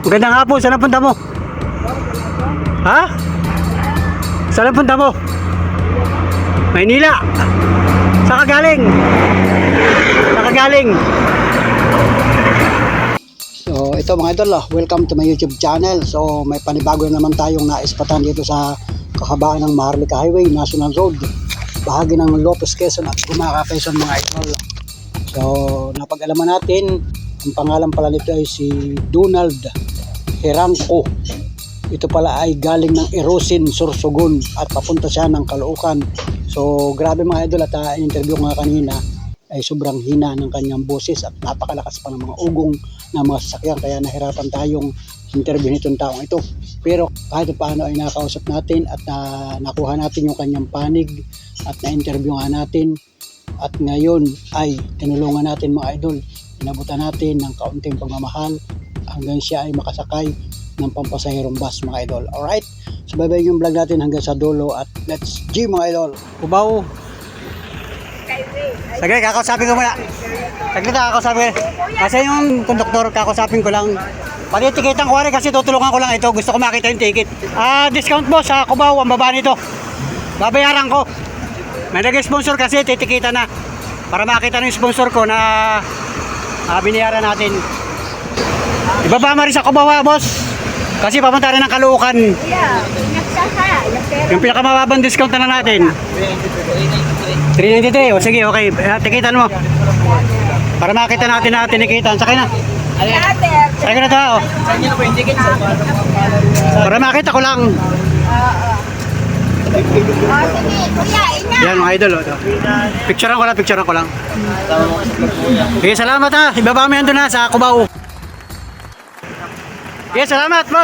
Magandang hapon, saan ang punta mo? Ha? Saan ang punta mo? Maynila. Saan ka galing? Saan ka galing? So ito mga idol, welcome to my YouTube channel. So may panibago naman tayong naispatan dito sa kahabaan ng Maharlika Highway, National Road, bahagi ng Lopez, Quezon at Gumaca, Quezon mga idol. So napag-alaman natin, ang pangalan pala nito ay si Donald Herangco. Ito pala ay galing ng Erosin, Sorsogon at papunta siya ng Caloocan. So grabe mga idol, at in-interview nga kanina ay sobrang hina ng kanyang boses at napakalakas pa ng mga ugong ng mga sasakyan, kaya nahirapan tayong interview nitong taong ito. Pero kahit paano ay nakausap natin at nakuha natin yung kanyang panig at na-interview nga natin, at ngayon ay tinulungan natin mga idol, inabutan natin ng kaunting pagmamahal hanggang siya ay makasakay ng pampasahirong bus mga idol. Alright, so bye-bye yung vlog natin hanggang sa dulo at let's G mga idol. Kubaw. Saglit, kakausapin ko muna. Saglit, kakausapin ko. Kasi yung konduktor, kakausapin ko lang. Pati tikitan ko rin kasi tutulungan ko lang ito. Gusto ko makita yung ticket. Discount boss sa Cubao, ang baba nito. Babayaran ko. May nag-sponsor kasi, titikita na. Para makita ng sponsor ko na binayaran natin. Ibaba mo rin sa Cubao, boss. Kasi papunta rin ng Caloocan. Yung pinakamababang discount na lang natin. 393. O sige, okay. Tikitan mo. Para makita natin na tinikitan. Sakay na. Sakay na tao. Para makita ko lang. Yan mga idol. Picturean ko lang. Okay, salamat ha. Ibaba mo yan doon ha sa Cubao. Okay, salamat mo.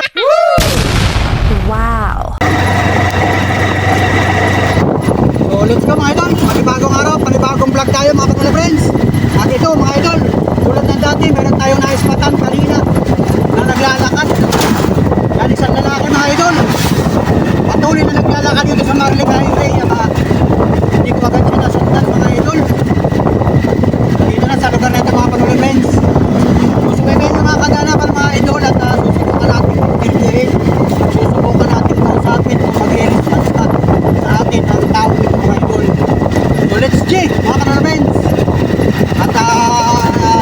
Wow. So let's go mga idol. Panibagong araw, panibagong vlog tayo mga kapatid friends. At ito mga idol, tulad ng dati, meron tayong naispatan kanina na naglalakad. Yan, isang lalaki mga idol. Patuloy na naglalakad dito sa Maharlika Highway. Hindi ko agad siya nasundan mga idol. Dito na sa lugar na ito mga kapatid friends. So may mga kaganapan mga idol at susubukan natin piliin. Susubukan natin kausapin kung mag-i-response sa atin ang tao ito mga idol. So let's G mga kapatid friends. At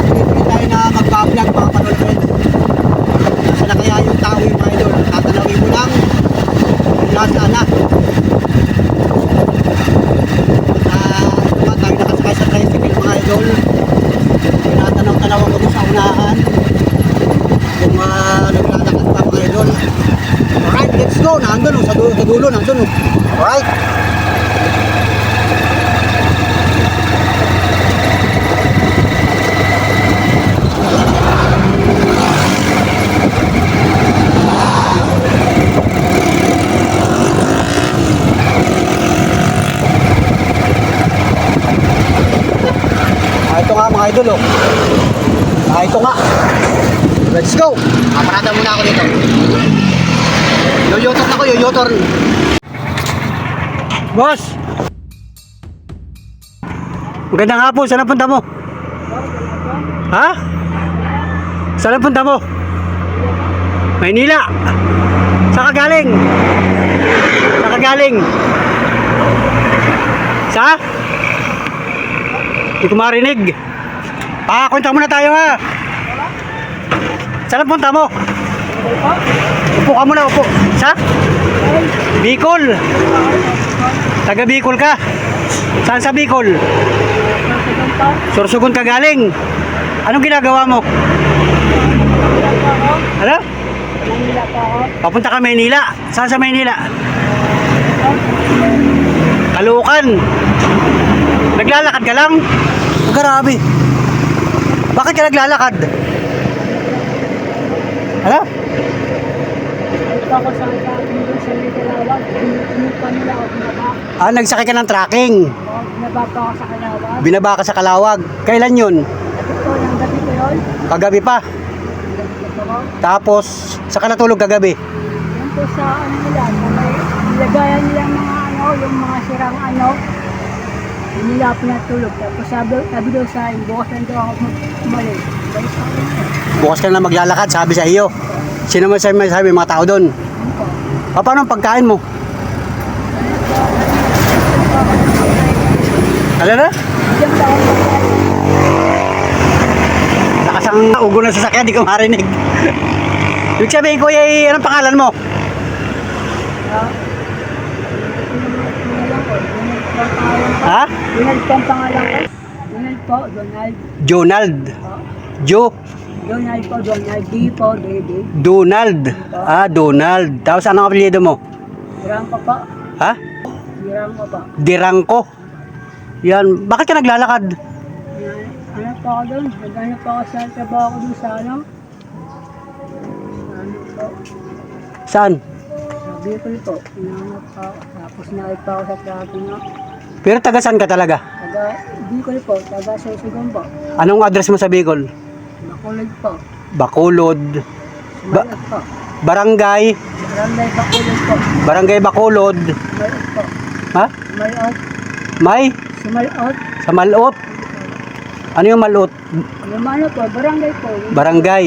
tuloy tayo na magbablog mga kapatid friends. Nasa na kaya yung tao yung mga idol. Tatanawin mo lang kung nasaan na. At tayo nakasakay sa tricycle mga idol. Tinatanong-tanawan ko sa unahan kung naglalakad pa mga idol. Alright, let's go. Nandun sa dulo, nandun. Alright. Ito nga mga idol ito nga. Let's go. Parada muna ako dito. Yoyotor ako, yoyotor. Boss. Magandang hapon, saan ang punta mo? Ha? Saan ang punta mo? Maynila. Saan ka galing? Saan ka galing? Sa? Hindi ko marinig. Kwenta muna tayo ha. Saan ang punta mo? Upo ka muna, upo. Sa? Bicol. Taga Bicol ka. Saan sa Bicol? Sorsogon ka galing. Anong ginagawa mo? Ano? Papunta ka Maynila. Saan sa Maynila? Caloocan. Naglalakad ka lang? Grabe. Bakit ka naglalakad? Ano? Nagsakay ka ng tracking. Binaba ka sa Calawag. Kailan yun? Kagabi pa. Tapos, saan ka natulog kagabi? Yan po sa nila, nilagayan nila yung mga sirang nila pinatulog. Tapos sabi daw sa akin, bukas lang daw ako umalis. Bukas ka na maglalakad, sabi sa iyo. Sino mo sabi mga tao doon? Paano ang pagkain mo? Ano na? Diyan pa ako pagkain. Lakas ang ugo ng sasakyan, di ko marinig. Ibig sabihin, kuya, anong pangalan mo? Ha? Donald po ang pangalan ko. Donald po, Donald. Jonald. Jo. Donald po, Donald. D po, Dede. Donald. Donald. Tapos anong apelyido mo? Dirang ko po. Ha? Dirang ko po. Dirangko. Yan. Bakit ka naglalakad? Ano po ako doon? Nagano po ako sa trabaho ko doon sa ano? Ano po? Saan? Sa Bicol po. Inaanap po ako. Tapos nakit pa ako sa traffic na. Pero taga saan ka talaga? Taga Bicol po. Taga Sorsogon po. Anong address mo sa Bicol? Makulog po. Bacolod. Sumayot po. Barangay. Barangay Bakulog po. Barangay Bacolod. Sumayot po. Ha? Sumayot. May? Sumayot. Sa Malot. Ano yung Malot? Yung ano po, barangay po. Yung- Barangay.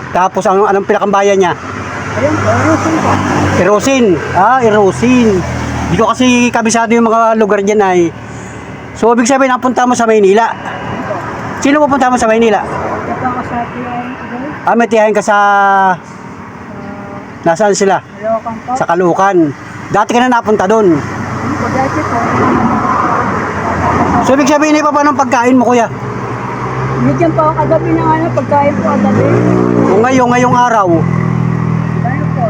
Tapos anong pinakambayan niya? Ayun po, Rosin po. Erosin. Erosin. Di ko kasi kabisado yung mga lugar dyan ay. So, ibig sabihin, napunta mo sa Maynila. Ayun po. Sino pupunta mo sa Maynila? Ito ako sa TIN. May tiyahin ka sa... Nasaan sila? Halokan po. Sa Caloocan. Dati ka na napunta doon. Ayun po, dati po. So, ibig sabihin, pa paano ang pagkain mo, kuya? Bigyan po ako kagabi ng ano, pagkain po kagabi. Kung ngayong araw, Ano po,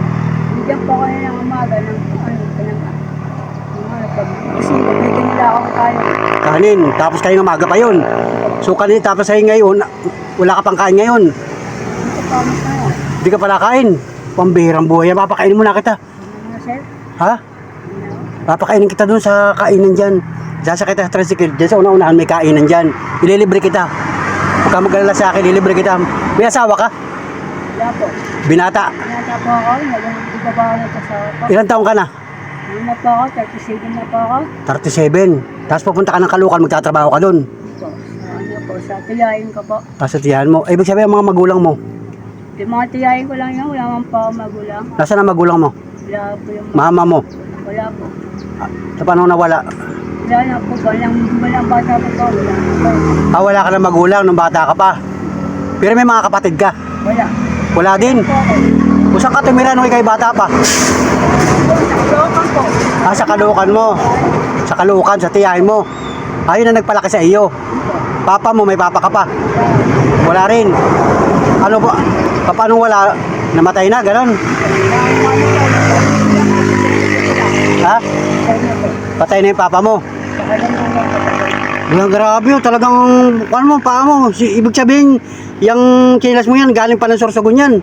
bigyan po kayo ng umaga ng ano, pag gising ko, bigyan nila akong kain. kanin. Tapos kayo umaga pa yun. So, kanin, tapos ay ngayon, wala ka pang kain ngayon. Ito po ano kayo. Hindi ka pala kain. Pambihirang buhay. Papakainin mo na kita. Ano sir? Ha? Ano? Papakainin kita doon sa kainan dyan. Sasakay kita sa tricycle. Diyan sa una-unahan may kainan dyan. Ililibre kita. Huwag ka mag-alala sa akin, ililibre kita. May asawa ka? Wala po. Binata. Pinata po ako, hindi pa ba ako nagkasawa po. Ilang taong ka na? Ano na po ako, 37 na po ako. 37. Tapos pupunta ka ng Caloocan, magtatrabaho ka doon. Po, sa ano po, sa tiyahin ko po. Tapos tiyahan mo. Ibig sabihin, mga magulang mo. Yung mga tiyahin ko lang yun, wala man po ako magulang. Nasaan ang magulang mo? Wala po yung Mama mo. wala po. Sa paano nawala? Wala na po, walang bata po po, wala na po. Wala ka ng magulang nung bata ka pa. Pero may mga kapatid ka. Wala. Wala din. Po ako. Kung saan ka tumira nung ikay bata pa? Nakalokan po. Sa Caloocan mo. Sa Caloocan, sa tiyahin mo. Ayun na nagpalaki sa iyo. Papa mo, may papa ka pa. Wala rin. Ano ba? Paano wala? Namatay na, ganon. Ha? Patay na yung papa mo. Grabe yun, talagang, ano mo, paa mo. Ibig sabihin, yung chinelas mo yan, galing pa ng Sorsogon yan.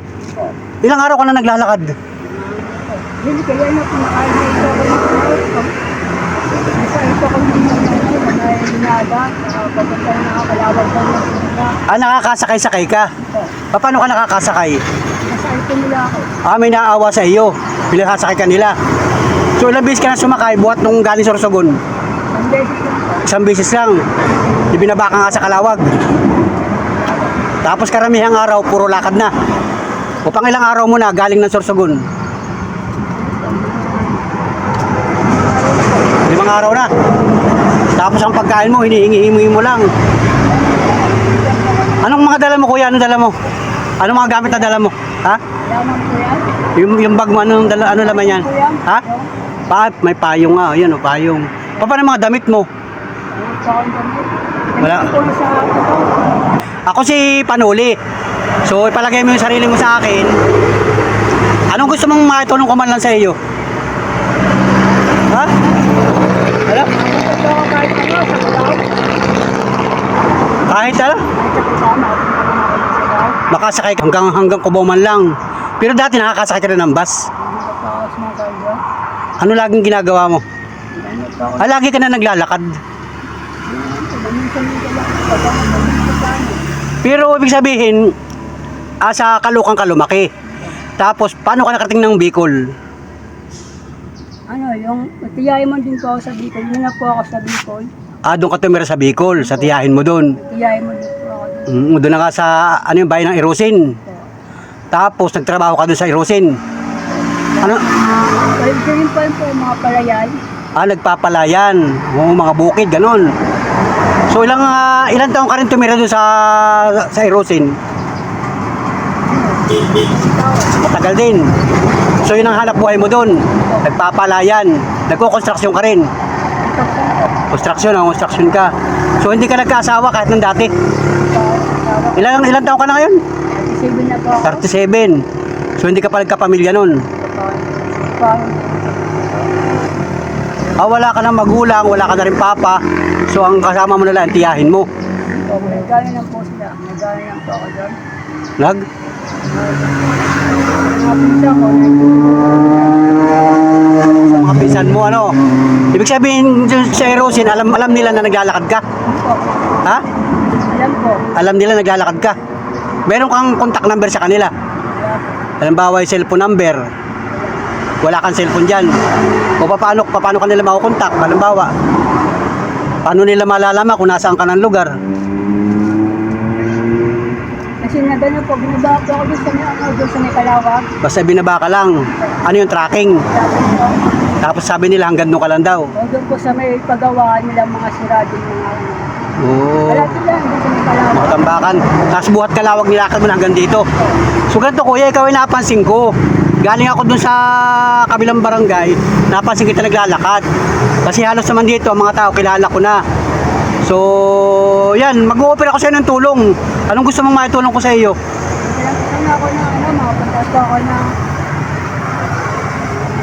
Ilang araw ka na naglalakad? Hindi kaya na kumakain na ito ko nasa ito ko na binaga, papunta na ako, kalawag ko na Nakakasakay-sakay ka. Paano ka nakakasakay? nasa ito nila ako. May naawa sa iyo. Pinakasakay ka nila. So ilang beses ka na sumakay buhat nung galing Sorsogon? Ang beses lang po. Isang beses lang. Ibinaba ka nga sa Kalawag. Tapos karamihang araw, puro lakad na. O pang ilang araw mo na galing ng Sorsogon? 5 araw na. Tapos ang pagkain mo, hinihingi mo lang. Anong mga dala mo, kuya? Anong dala mo? Anong mga gamit na dala mo? Ha? Lamang po yan. Yung bag mo, anong dala, ano laman yan? Ha? May payong nga. Yan o, payong. Paano yung mga damit mo? Ano po akong damit? Wala. Ito po sa ito. Ako si Panuli. So, ipalagay mo yung sarili mo sa akin. Anong gusto mong makitulong ko man lang sa iyo? Ha? Wala? Ito ako kahit ano, sa kalaw. Kahit ano? Kahit sa kasama, sa kalaw. Makasakay hanggang Cubao man lang. Pero dati nakakasakay ka rin ng bus. Hindi pa ako sumasaldo. Ano laging ginagawa mo? Ano po ako. Lagi ka na naglalakad. Minsan-minsan lang. Pagkakaroon. Pero ibig sabihin, sa Caloocan ka lumaki. Tapos, paano ka nakarating ng Bicol? Ano, yung tiyahin mo din po ako sa Bicol. Yun na po ako sa Bicol. Doon ka tumira sa Bicol, sa tiyahin mo doon. Tiyahin mo din po ako doon. Doon na ka sa, ano yung bayan ng Erosin. Po. Tapos nagtrabaho ka doon sa Irosin. Ano? Ganyan pa po yung mga palayan. Nagpapalayan. Oo, mga bukid, ganun. So ilang taon ka rin tumira doon sa Irosin? Matagal din. So yun ang hanap buhay mo doon. Nagpapalayan. Nagko-construction ka rin. Construction ka. So hindi ka nagkaasawa kahit nung dati. Ilang taon ka na ngayon? 37 na po ako. 37. So hindi ka pa nagkapamilya nun. Wala ka ng magulang, wala ka na rin papa. So ang kasama mo na lang, tiyahin mo. Nagano lang po sila. Nagano lang po ako doon. Nag? Napisa ko. Sa mga pinsan mo, ano? Ibig sabihin sa Erosin, alam nila na naglalakad ka? Ha? Alam po. Alam nila naglalakad ka? Meron kang contact number sa kanila? Halimbawa yung cellphone number. Wala kang cellphone dyan. O paano kanila makukontak? Halimbawa, paano nila malalaman kung nasaan ka ng lugar? Kasi nagano po, binaba po ako doon sa Nikalawag. Basta binaba ka lang. Ano yung tracking? Tapos sabi nila hanggang doon ka lang daw. O doon po sa may pagawaan nila mga siradong mga ano. Oo. Wala sila, doon sa Nikalawag. Mga tambakan. Tapos buhat kalawag nilakad mo na hanggang dito. So ganito kuya, ikaw ay napansin ko. Galing ako dun sa kabilang barangay, napansin kita naglalakad. Kasi halos naman dito, ang mga tao kilala ko na. So, yan, mag-o-offer ako sa iyo ng tulong. Anong gusto mong maitulong ko sa iyo? Kailangan ako na ano, makapunta po ako ng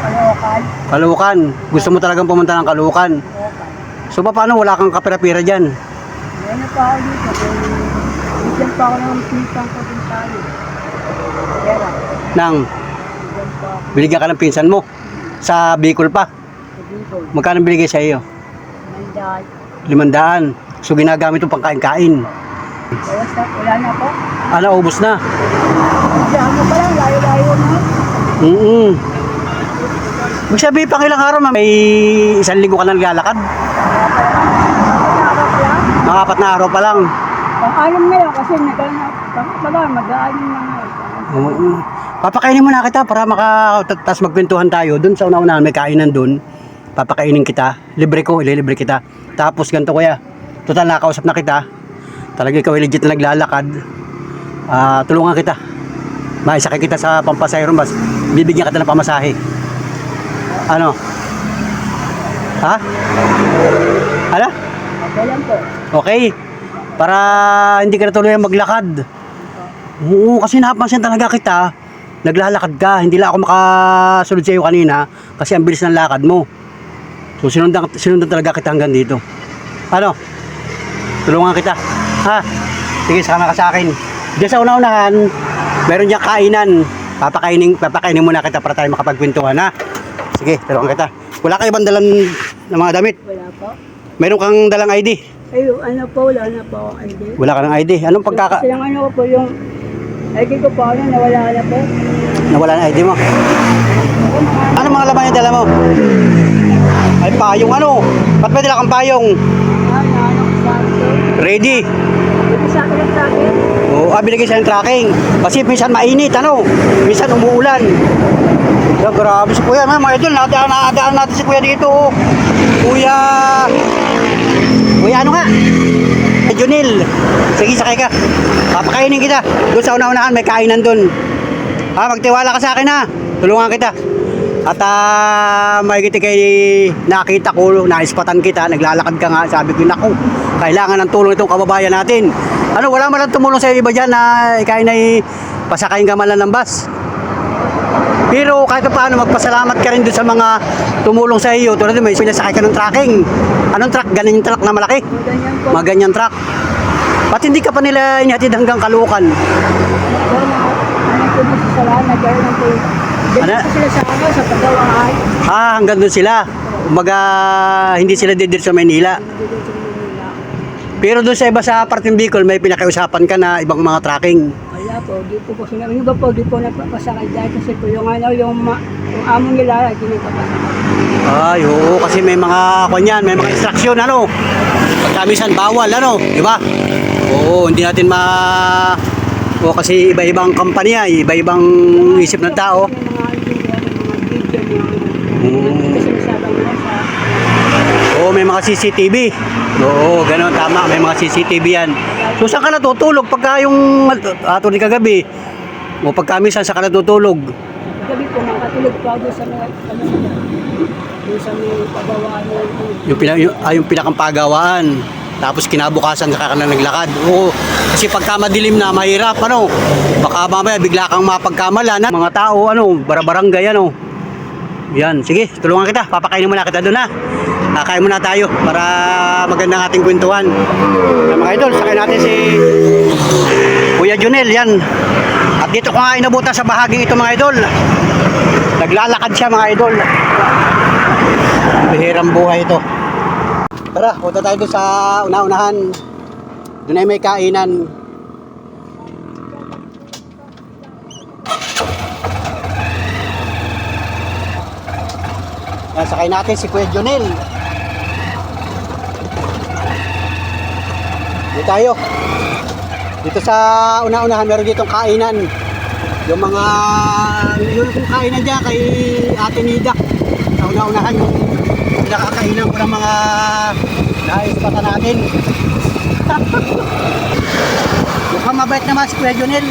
Caloocan. Caloocan. Gusto mo talagang pumunta ng Caloocan. So, paano wala kang kapira-pira dyan? Ano pa ako dito, bigyan pa ako ng pinsan ko din sa ano. Pera. Nang Bigyan pa ako binigyan ka ng pinsan mo sa Bicol pa. sa Bicol. Magkano binigay sa iyo? Mandaan. 500. So, ginagamit mo pang kain-kain. Wala na po. Ubos na. Ano pa lang, layo-layo na. Ibig sabihin pang ilang araw, may 1 linggo ka na naglalakad. Mga 4 na araw pa lang. Pang-alam na lang kasi mag-aalam na nga. Oo. Papakainin mo na kita para tas magkwentuhan tayo. Doon sa una-unahan may kainan doon. Papakainin kita. Libre ko, ililibre kita. Tapos ganito kuya. Total nakausap na kita. Talaga ikaw ay legit na naglalakad. Tulungan kita. Maisakay kita sa Pampasayro bus. Bibigyan kita ng pamasahe. Ano? Ha? Ano? Okay lang po. Okay. Para hindi ka na tuloy maglakad. Oo, kasi napansin talaga kita. Naglalakad ka. Hindi lang ako makasunod sa iyo kanina kasi ang bilis ng lakad mo. So sinundan talaga kita hanggang dito. Ano? Tulungan kita. Ha? Sige, sama ka sa akin. Diyan sa una-unahan, meron diyang kainan. Papakainin muna kita para tayo makapagkwentuhan, ha? Sige, tulungan kita. Wala kayo bang dalang ng mga damit? Wala po. Meron kang dalang ID? Ay, ano po, wala na po ako ID. Wala ka ng ID. Anong Kasi yung ano ko po, yung ID ko po, ano, nawala na po. Nawala ng ID mo? Ano mga laman yung dala mo? Ay, payong ano? Ba't may dala kang payong? Ano ko sa akin. Ready? Ito sa akin ang tracking. Oo, binigay sa tracking. Kasi minsan mainit, ano? Minsan umuulan. Grabe si Kuya, mga idol, nadaan natin si Kuya dito. Kuya ano nga? Junil. Sige, sakay ka. Papakainin kita. Doon sa una-unahan, may kainan doon. Magtiwala ka sa akin, ha? Tulungan kita. At makikita kay nakita ko, naispatan kita, naglalakad ka nga. Sabi ko, naku, kailangan ng tulong itong kababayan natin. Ano, wala man lang tumulong sa iba dyan na ikain ay pasakayin ka man lang ng bus. Pero kahit paano magpasalamat ka rin doon sa mga tumulong sa iyo. Tulad din may pinasakay ka ng tracking. Anong truck? Ganun yung truck na malaki? Ganyan po. Mga ganyan truck. Ba't hindi ka pa nila inihatid hanggang Caloocan? Ano po dito sa lahat, nagkaroon po. Ano? Dito sila sa ano, sa pagawaan. Hanggang doon sila. Umaga, hindi sila didir sa Maynila. Dito sa Manila. Pero doon sa iba sa parteng Bicol, may pinakiusapan ka na ibang mga tracking. Wala po, dito po sila. Yung iba po, di po napapasakay dahil kasi po yung ano, yung amo nila, hindi napapasakay. Ay, oo, kasi may mga kanyan, may mga instruction, ano? Pagka minsan bawal, ano? Di ba? Oo, hindi natin O kasi iba-ibang kampanya, iba-ibang isip ng tao. May mga video, mga Hmm. kasi masyadong nasa. Oo, may mga CCTV. Oo, gano'n, tama. May mga CCTV yan. So, saan ka natutulog pagka yung ni kagabi? O pagka minsan saan ka natutulog? Gabi po, makatulog pa doon sa mga, ano nila, doon sa may pagawaan nila. Yung pinakang pagawaan. Tapos kinabukasan ka na naglakad. Oo, kasi pagka madilim na, mahirap, ano. Baka mamaya bigla kang mapagkamalan. Mga tao, ano, barabarangay, ano. Yan, sige, tulungan kita. Papakainin muna kita doon, ha. Kakain muna tayo para magandang ating kwentuhan. Yan, mga idol, sakay natin si Kuya Junel, yan. At dito ko nga inabutan sa bahaging ito, mga idol. Naglalakad siya, mga idol. Bihirang buhay ito. Tara, punta tayo doon sa una-unahan. Doon ay may kainan. Yan, sakay natin si Kuya Junel. Dito tayo. Dito sa una-unahan, meron ditong kainan. Yung mga, yung kainan dyan kay Ate Nida. Sa una-unahan, yung nakakainan ko ng mga naispata natin. Mukhang mabait naman si Kuya Junel.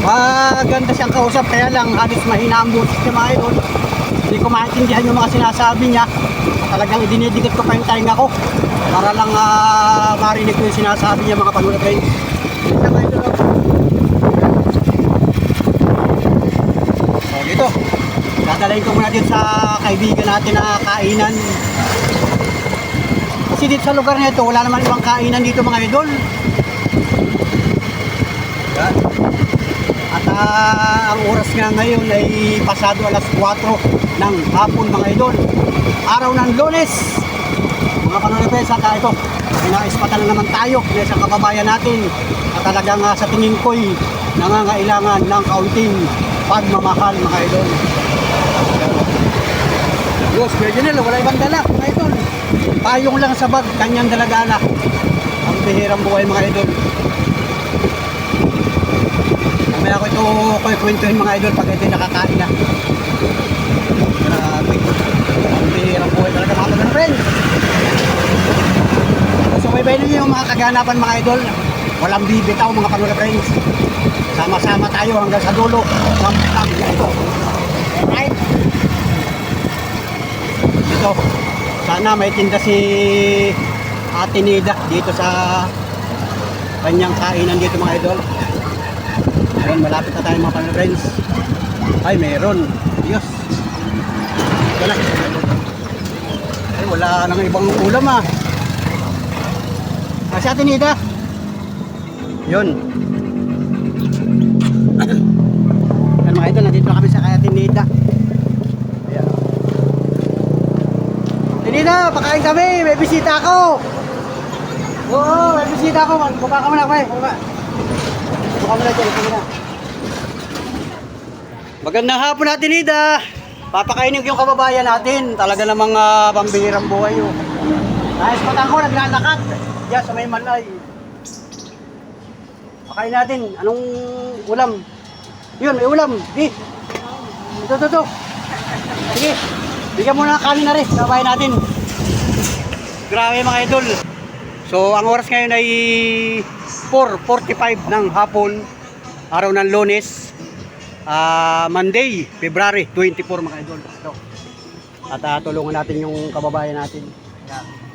Maganda siyang kausap, kaya lang halos mahina ang boses niya, mga idol. Hindi ko maintindihan yung mga sinasabi niya. Talagang idinidikit ko pa yung tainga ko para lang marinig ko yung sinasabi niya, mga panula friends. So dito, dadalayin ko muna dito sa kaibigan natin na kainan. Kasi dito sa lugar na ito, wala naman ibang kainan dito, mga idol. Yan. At ang oras nga ngayon ay pasado alas 4 ng hapon, mga idol. Araw ng Lunes. Mga panonipes, at ito, pinaispatan na naman tayo ng isang kababayan natin at talagang sa tingin ko'y nangangailangan ng kaunting pagmamahal, mga idol. Diyos, Kuya Junel, wala ibang dala, mga idol. Payong lang sa bag, kanyang dalagala. Ang bihirang buhay, mga idol. Mamaya ko ito kwentuhin, mga idol, pag ito nakakain na. Grabe. Ang bihirang buhay talaga, mga mga friends. So may bayan niyo yung mga kaganapan, mga idol. Walang bibitaw, mga panula friends. Sama-sama tayo hanggang sa dulo ng pamilya ito. Alright? Dito, sana may tinda si Ate Nida dito sa kanyang kainan dito, mga idol. Ayun, malapit na tayo, mga panula friends. Ay, meron. Diyos. Wala. Ay, wala nang ibang ulam, ah. Si Ate Nida. Yun. Yan, mga idol, nandito na kami sa kay Ate Nida. Ayan. Ate Nida, pakain kami. May bisita ako. Oo, may bisita ako. Buka ka muna, kami. Buka muna dyan. Buka muna. Magandang hapon, Ate Nida. Papakainin ko yung kababayan natin. Talaga namang pambihirang buhay. Oh. Naispatan ko, naglalakad. Diyan sa may Malay. Pakain natin. Anong ulam? Yun, may ulam. Di. Ito. Sige. Bigyan mo na kanin na rin. Kabayan natin. Grabe, mga idol. So, ang oras ngayon ay 4:45 ng hapon. Araw ng Lunes. Monday, February 24, mga idol. Ito. At tulungan natin yung kababayan natin. Yan.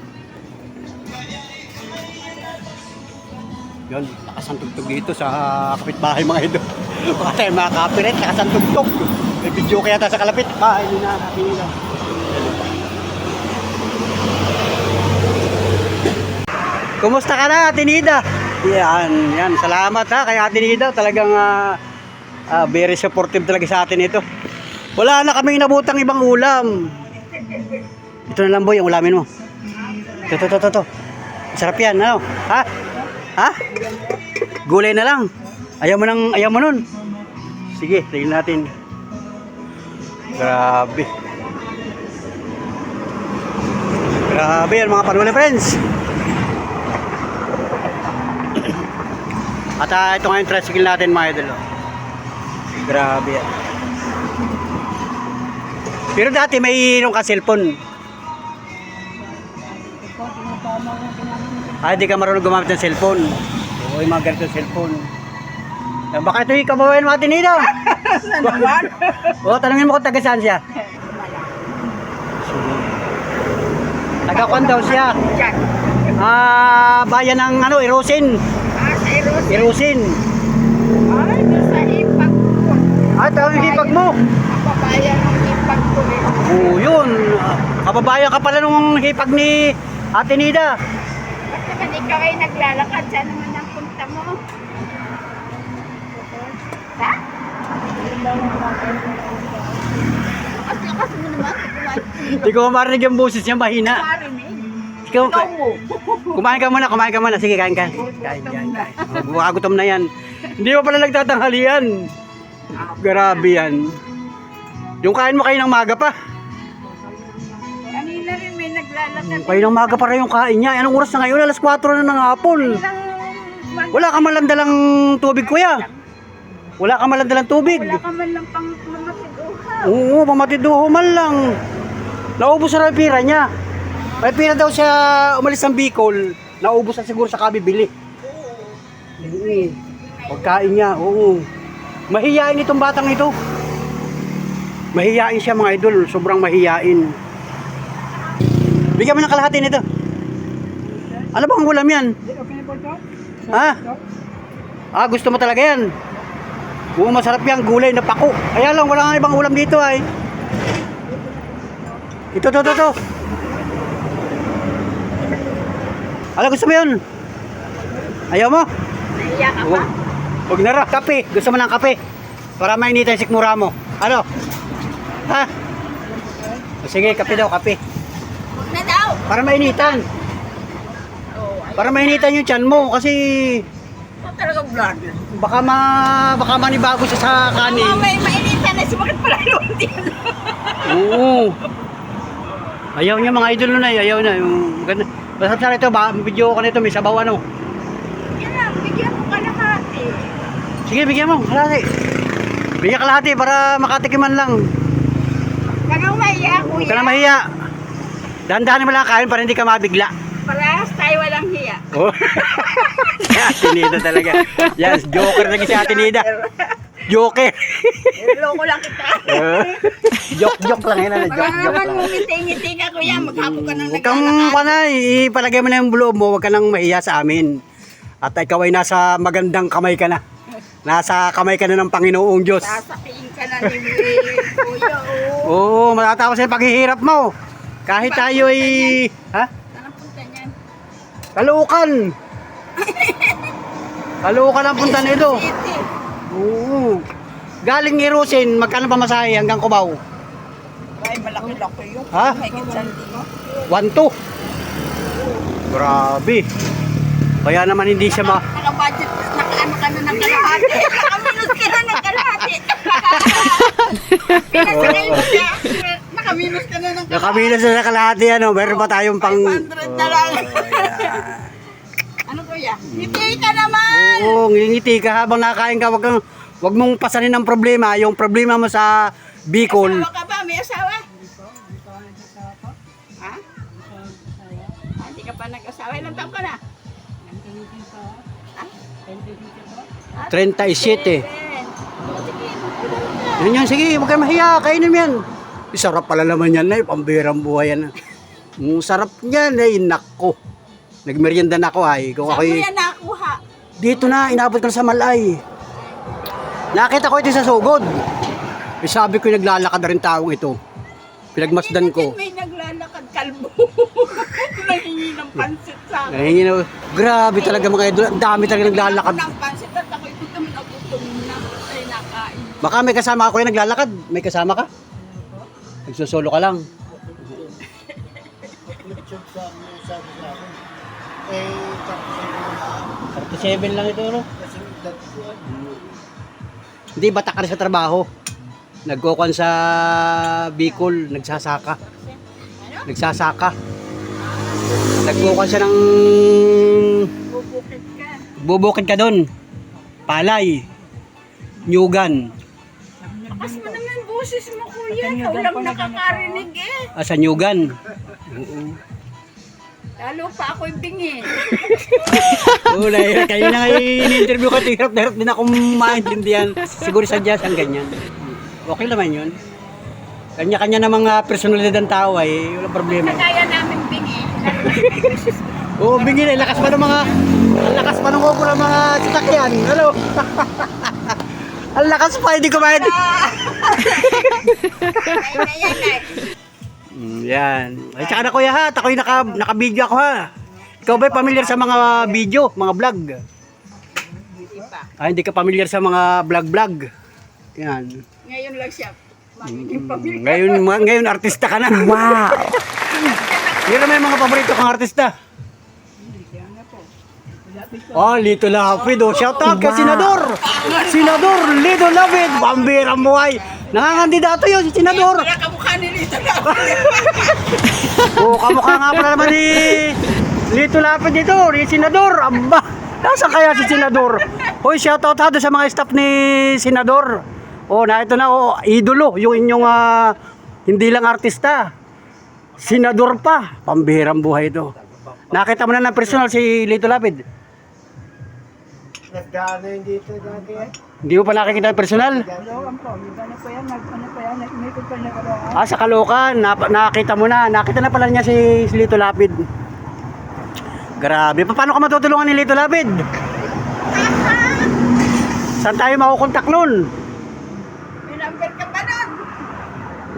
Yun, nakasantugtog dito sa kapitbahay, mga idol. Baka tayo mga copyright, nakasantugtog. May video kaya tayo sa kalapit. Bahay nila, natin nila. Kumusta ka na, Ate Nida? Yan, salamat ha kay Ate Nida. Talagang very supportive talaga sa atin ito. Wala na kaming nabutang ibang ulam. Ito na lang, boy, yung ulamin mo. Ito. Sarap yan, ano? Ha? Gulay na lang. Ayaw mo nun. Sige, tingnan natin. Grabe yan, mga panula friends. At ito nga yung tricycle natin mga idol. Oh. Grabe yan. Pero dati may mayroon ka cellphone. Ay, di ka marunong gumamit ng cellphone. Oo, yung mga ganito cellphone. Baka ito yung kababayan natin nito. Ano naman? Oo, tanungin mo kung taga saan siya. Taga-kwan daw siya. Diyan. Bayan ng ano, Irusin. Sa Eros. Irusin. Ay, doon sa ipag ko. Tawag yung hipag mo. Kababayan ng ipag ko eh. Oo, yun. Kababayan ka pala nung hipag ni Ate Nida. Ba't naman ikaw ay naglalakad? Saan naman ang punta mo? Ha? Lakas-lakas mo naman. Hindi ko marinig yung boses niya, mahina. Marinig. Ikaw, Ikaw mo. kumain ka muna. Sige, kain ka. Kain. Gutom na yan. Hindi mo pala nagtatanghalian. Grabe yan. Yung kain mo kayo ng maga pa. Kanina rin may naglalakad. Kayo ng maga pa rin yung kain niya. Anong oras na ngayon? Alas 4 na ng hapon. Wala ka man lang dalang tubig, kuya. Wala ka man lang dalang tubig. Wala ka man lang pang mamatiduha. Oo, pamatiduho man lang. Naubos na yung pira niya. May pira daw siya umalis ng Bicol. Naubos na siguro sa kabibili. Oo. Pagkain niya, oo. Mahiyain itong batang ito. Mahiyain siya mga idol. Sobrang mahiyain. Bigyan mo ng kalahati nito. Ano bang ulam yan? Okay na po ito? Ha? Gusto mo talaga yan? Oo, masarap yan. Gulay na pako. Kaya lang, wala nga ibang ulam dito ay. Ito. Ano gusto mo yun? Ayaw mo? Naiyak ka pa? Huwag na ra. Kape. Gusto mo ng kape? Para mainitan yung sikmura mo. Ano? Ha? Sige, kape daw, kape. Huwag na daw. Para mainitan. Para mainitan yung tiyan mo kasi Ito talaga vlog. baka manibago siya sa kanin. May mainitan na si bakit pala yun din? Oo. Ayaw niya mga idol nun ay. Ayaw na. Yung ganda. Masarap sana ito. Video ko nito. May sabaw ano. Yan lang, bigyan mo kalahati. Sige, bigyan mo. Kalahati. Bigyan kalahati para makatikiman lang. Huwag kang mahiya, kuya. Huwag ka na mahiya. Dahan-dahanin mo lang kain para hindi ka mabigla. Parehas tayo walang hiya. Oh. Si Ate Nida talaga. Yes, joker lagi si Ate Nida. Joker. Loko lang kita. Joke lang yan. Baka Joke naman lang. ngumiti-ngiti ka, kuya. Maghapon ka nang Huwag kang naglalakad. panay. Ipalagay mo na yung loob mo. Huwag ka nang mahiya sa amin. At ikaw ay nasa magandang kamay ka na. Nasa kamay ka na ng Panginoong Diyos. Sasakiin ka na ni kuya, Oo, oh. matatapos yung paghihirap mo. Kahit tayo ay... Ha? Saan ang punta niyan? Kalukan. Kalukan ang punta nito. City. Oo. Galing Irusin, magkano pa masahe hanggang Cubao? Ay, malaki-laki yun. Ha? May kitsanti mo. 1-2. Grabe. Kaya naman hindi siya ma... Naka-budget, naka-ano ka na ng kalahati. Naka-minus ka na ng kalahati. Pinasakay mo siya. Naka-minus ka na ng kalahati. Nakamilas na sa kalahati ano, meron pa tayong pang... 500 na lang. Ano kuya? Ngiti ka naman! Oo, ngingiti ka habang nakain ka, wag mong pasanin ang problema, yung problema mo sa Bicol. Asawa ka ba? May asawa? Ha? Hindi ka pa nag-asawa. Ilang taon ka na? Ha? 37. Sige, Yun yan, sige, huwag kayo mahiya, kainin mo yan. Sarap pala naman yan, eh, pambirang buhay yan. Sarap yan, eh, nako. Nagmerienda na ako, ay. Kung saan mo ako'y... yan nakuha? Dito na, inabot ko na sa Malay. Nakita ko ito sa Sugod. Eh, sabi ko naglalakad na rin taong ito. Pinagmasdan ko. May naglalakad kalbo. Nahingi ng pansit sa akin. Nahingi na, grabe talaga mga idol. Ang dami talaga naglalakad. Ng pansit at ako'y gutom na gutom na. Ay nakain. Baka may kasama ako yung naglalakad. May kasama ka? Nagsusolo ka lang. Eh, 37 lang ito, no? Hindi, batak ka rin sa trabaho. Nagkukuhan sa Bicol, nagsasaka. Nagkukuhan siya ng... Bubukid ka. Bubukid ka doon. palay, nyugan. Lakas mo naman boses mo, kuya. Ikaw lang nakakarinig eh. Sa nyugan. Lalo pa ako'y bingi. Ulay, kayo na nga in-interview ko. Hirap na hirap din akong maintindihan. Siguro sadyas ang ganyan. Okay naman yun. Kanya-kanya na mga personalidad ng tao ay walang problema. Kaya namin bingi. Oo, bingi na. Lakas pa ng mga... Ang lakas pa ng upo ng mga sasakyan. Ano? Ang lakas pa, hindi ko maintindihan. Yan. Ay, tsaka na kuya ha, ako'y naka-video ako ha. Ikaw ba'y familiar sa mga video, mga vlog? Ay, hindi ka familiar sa mga vlog. Yan. Ngayon lang siya. Ngayon artista ka na. Wow! Meron may mga paborito kang artista? Oh, Lito Lapid. Oh, shout out kay Senador. Senador Lito Lapid. Pambirang buhay. Nangangandidato yun si Senador. Kaya kamukha ni Lito Lapid. Oo, kamukha nga pala naman ni Lito Lapid dito, ni Senador. Aba, nasaan kaya si Senador? Hoy, shout out ha doon sa mga staff ni Senador. Oh, na ito na, oh, idolo, yung inyong hindi lang artista. Senador pa. Pambihirang buhay ito. Nakita mo na ng personal si Lito Lapid? Nagdaan yun dito dati eh. Hindi mo pa nakikita ng personal? Ano po, umikot pa na karoon. Sa Caloocan, nakita mo na. Nakita na pala niya si Lito Lapid. Grabe, paano ka matutulungan ni Lito Lapid? Saan tayo makukontak nun? May number ka ba nun?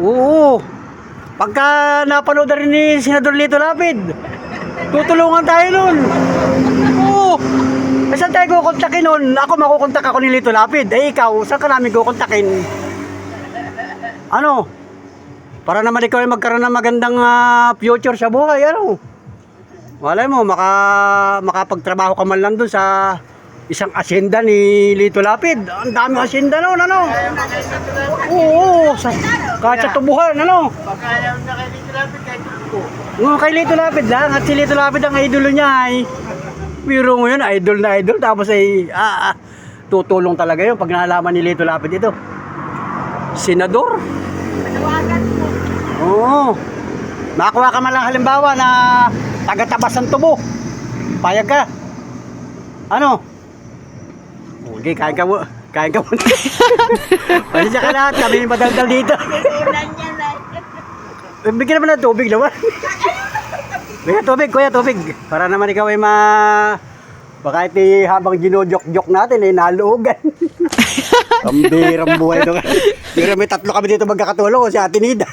Oo. Pagka napanood na rin ni Senador Lito Lapid, tutulungan tayo nun. Oo. Saan tayo kukontakin nun? Ako makukontak ako ni Lito Lapid. Ikaw, saan ka namin kukontakin? Ano? Para naman ikaw ay magkaroon ng magandang future sa buhay. Ano? Malay mo, makapagtrabaho ka man lang dun sa isang asyenda ni Lito Lapid. Ang daming asyenda nun, ano? Oo, kahit sa tubuhan, ano? Pagkayaw na kay Lito Lapid kahit tubo. Kay Lito Lapid lang, at si Lito Lapid ang idolo niya ay biro mo yun, idol na idol, tapos ay tutulong talaga yun pag nalaman ni Lito Lapid ito. Senador? Panawagan mo. Oo. Makakuha ka man lang halimbawa na taga-tabas ng tubo. Payag ka. Ano? Okay, kain ka mo. Kain ka muna. Pasensya ka lahat, kami yung madaldal dito. Ulan niya na. Bigyan naman ng tubig naman. Bigyan tubig, kuya, tubig. Para naman ikaw ay baka iti habang ginojok-jok natin ay naluugan. Ang birang buhay doon. Pero may tatlo kami dito magkakatulong, si Ate Nida.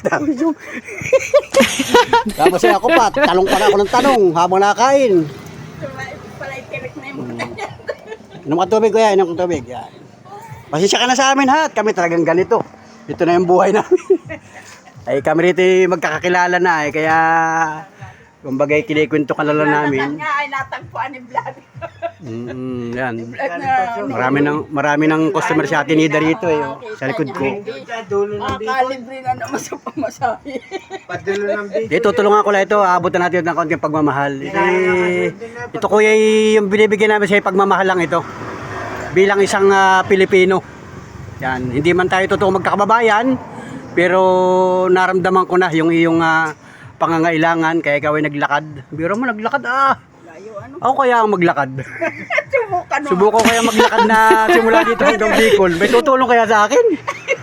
Tapos ako pa, tanong pa na ako ng tanong habang nakain. Palay tirik na yung mga niya. Inom ka tubig, kuya, inom ka tubig. Yan. Pasensya ka na sa amin ha, kami talagang ganito. Ito na yung buhay namin. Ay kami rito magkakakilala na kaya kumbaga kinikwento ka na lang namin. Nga ay natagpuan ni Vlad. Yan. Vlad na Marami ng customer si Ate Nida rito sa likod ko. Dulo ng biko. makakalibre na naman sa pamasahe. Padulo ng biko. Dito tulungan ko lang ito, aabutan natin ng konting pagmamahal. Ito kuya yung binibigyan namin sa pagmamahal lang ito. Bilang isang Pilipino. Yan, hindi man tayo totoong magkakababayan, pero naramdaman ko na yung iyong pangangailangan kaya ikaw ay naglakad. Biro mo naglakad Layo ano? Ako kaya ang maglakad. Subukan mo. Subukan kaya maglakad na simula dito hanggang Bicol. May tutulong kaya sa akin?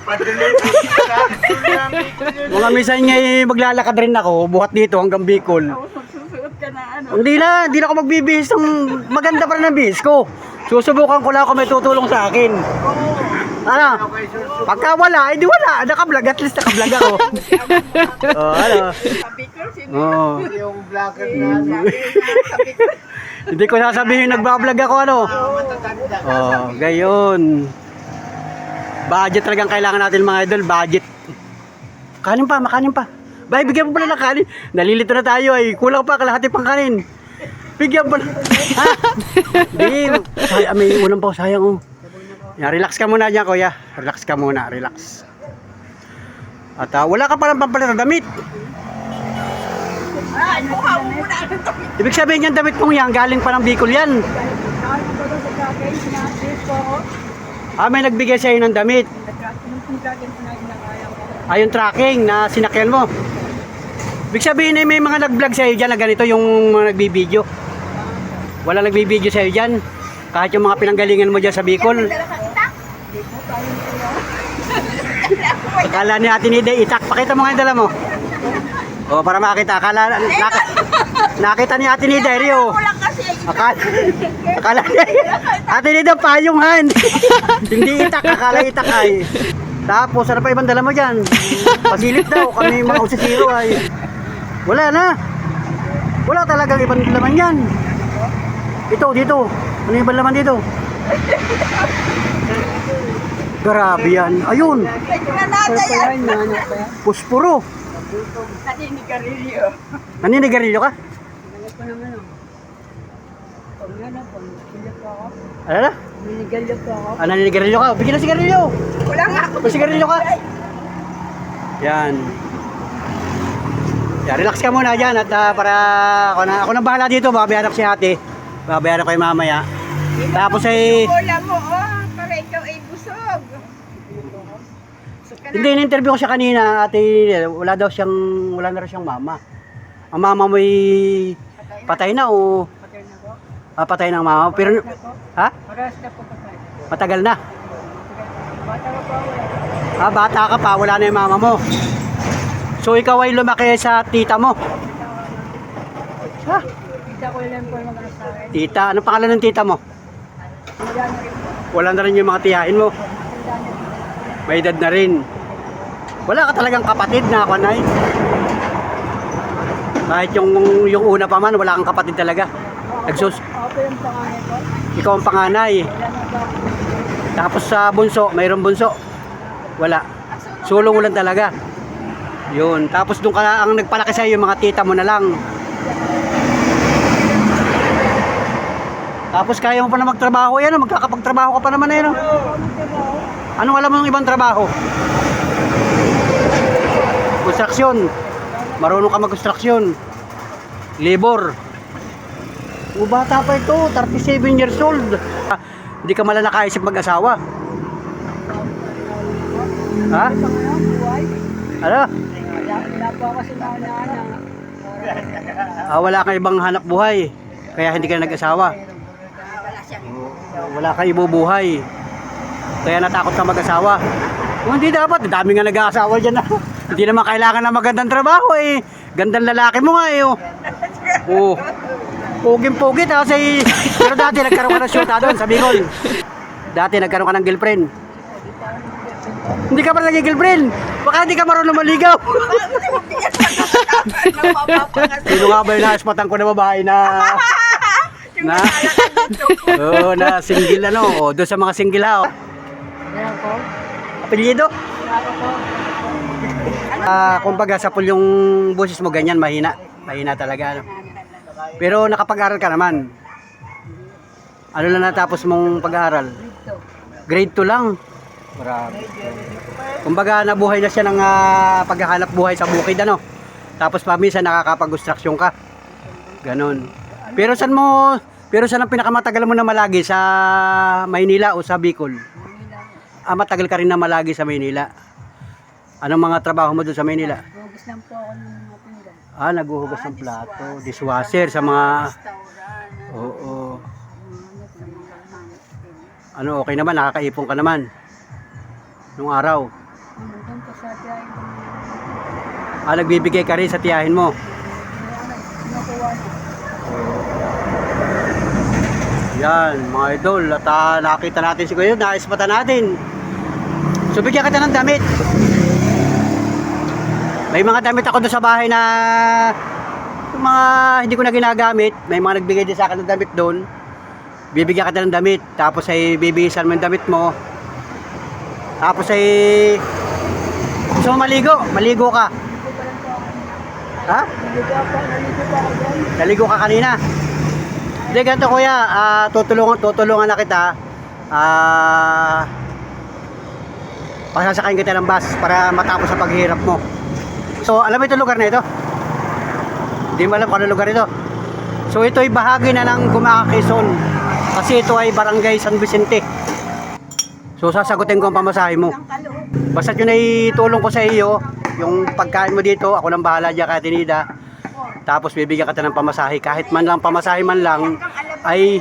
Padulo ng biko. Mga minsan nga maglalakad rin ako buhat dito hanggang Bicol. Susuot ka na ano. Hindi na ako magbibihis ng maganda pa rin ang bihis ko. Susubukan ko lang kung may tutulong sa akin. Ano? Pagka wala, edi wala. Naka-vlog, at least naka-vlog ako. Ano? Sabi ko, sino? Oo. Yung vlogger na Sabi ko, Hindi ko sasabihin nagbablog ako, ano? matatanda. Gayon. Budget talagang kailangan natin mga idol, budget. Kanin pa, makanin pa. Bay, bigyan mo pala ng kanin. Nalilito na tayo ay kulang pa kalahati pang kanin. Bigyan mo pala. Ha? Hindi, may ulam pa, sayang oh. Yan, relax ka muna dyan, kuya. Relax ka muna, relax. At wala ka palang pampalit na damit. ay, mukha mo muna ano to. Ibig sabihin yung damit mong yan, galing pa ng Bicol yan. Kahit ba doon sa akin, sinasip. po ako. May nagbigay sa'yo ng damit. Nung pinagkakin po na inakaya ko. Yung tracking na sinakyan mo. Ibig sabihin may mga nag-vlog sa'yo dyan na ganito yung mga nagbibideo. Wala nagbibideo sa'yo dyan. Kahit yung mga pinanggalingan mo dyan sa Bicol. Hindi po tayo po. Akala ni Ate Nida, itak. Pakita mo nga yung dala mo. O, para makita. Nakita ni Ate Nida, Rio. Akala niya, Ate Nida, payunghan. Hindi itak, akala itak ay. Tapos, ano pa ibang dala mo dyan? Pasilip daw, kami mga usisiro ay. Wala na. Wala talagang ibang laman yan. Ito, dito. Ano yung ibang laman dito? Grabe yan. Ayun. Puspuro. Naninigarilyo ka? Ganyan po naman o. Pag gano'n po, nagsilip po ako. Ano na? Ninigalyo po ako. Naninigarilyo ka? Bigyan na sigarilyo. Wala nga ako. Kung sigarilyo ka. Yan. Yan, relax ka muna dyan at para ako nang bahala dito. Babayaran ko si ate. Babayaran ko yung mamaya. Tapos ay... Wala mo, para ikaw ay busog. Hindi, in-interview ko siya kanina, ate, wala na rin siyang mama. Ang mama mo ay patay na o Patay na po. patay ng mama. Pero, ha? Parehas na po patay. Matagal na. Bata ko po ako. Bata ka pa, wala na yung mama mo. So, ikaw ay lumaki sa tita mo. Ha? Kita ko lang po yung mga sa akin. Tita, anong pangalan ng tita mo? Wala na rin po. Wala na rin yung mga tiyahin mo. May edad na rin. Wala ka talagang kapatid na kanay. Kahit yung una pa man, wala kang kapatid talaga. Ako po yung panganay ko. Ikaw ang panganay. Wala na po. Tapos sa bunso, mayroong bunso. Wala. Sulong ulan talaga. Yun. Tapos doon ka ang nagpalaki sa'yo, yung mga tita mo na lang. Tapos kaya mo pa na magtrabaho yan. Magkakapagtrabaho ka pa naman na yun. Anong alam mo ng ibang trabaho? Construction. Marunong ka mag-construction. Labor. Bata pa ito, 37 years old. Hindi ka mala nakaisip mag-asawa. Ha? Buhay. Ano? Wala po ako sinanaan na. Wala kang ibang hanap buhay. Kaya hindi ka nag-asawa. Wala kang ibubuhay. Kaya natakot ka mag-asawa. Hindi dapat, dami nga nag-aasawa dyan. Hindi naman kailangan ng magandang trabaho eh. Gandang lalaki mo nga eh. Oh. Puging-pugi kasi. Pero dati nagkaroon ka ng syota doon sa Bicol. Dati nagkaroon ka ng girlfriend. Hindi ka pa naging girlfriend. Baka hindi ka marunong maligaw. Sino nga ba yung naispatan ko na babae na na single ano. O, doon sa mga single ha. Wala po. Apelyido? Wala po. Kumbaga sa pool yung boses mo ganyan, mahina. Mahina talaga. Ano. Pero nakapag-aral ka naman. Ano lang natapos mong pag-aaral? Grade 2 lang. Marami. Kumbaga nabuhay na siya ng paghahanap buhay sa bukid ano. Tapos paminsan nakakapag-construction ka. Ganon. Pero saan ang pinakamatagal mo na malagi sa Maynila o sa Bicol? Matagal ka rin na malagi sa Maynila. Anong mga trabaho mo doon sa Maynila? Hugas lang po ako ng mga pinggan. Naghuhugas ng plato, dishwasher sa mga... Oo. Ano, okay naman, nakakaipon ka naman. Nung araw. Doon po sa tiyahin ko. Nagbibigay ka rin sa tiyahin mo. Nakuha na. Yan, mga idol. At nakita natin si Kuya, naispatan natin. So, bigyan kita ng damit. May mga damit ako doon sa bahay na yung mga hindi ko na ginagamit. May mga nagbigay din sa akin ng damit doon. Bibigyan kita ng damit. Tapos ay bibihisan mo yung damit mo. Tapos ay gusto mo maligo? Maligo ka. Ha? Naligo po ako doon. Naligo ka kanina. Hindi, ganito kuya, tutulungan na kita. Pasasakayin kita ng bus para matapos sa paghihirap mo. So, alam mo itong lugar na ito? Hindi mo alam kung ano lugar ito. So, ito ay bahagi na ng Gumaca, Quezon. Kasi ito ay Barangay San Vicente. So sasagutin ko ang pamasahe mo. Basta yun ay tulong ko sa iyo, yung pagkain mo dito, ako nang bahala dyan kay Tinida. Tapos bibigyan ka ng pamasahe. Kahit man lang pamasahe man lang, ay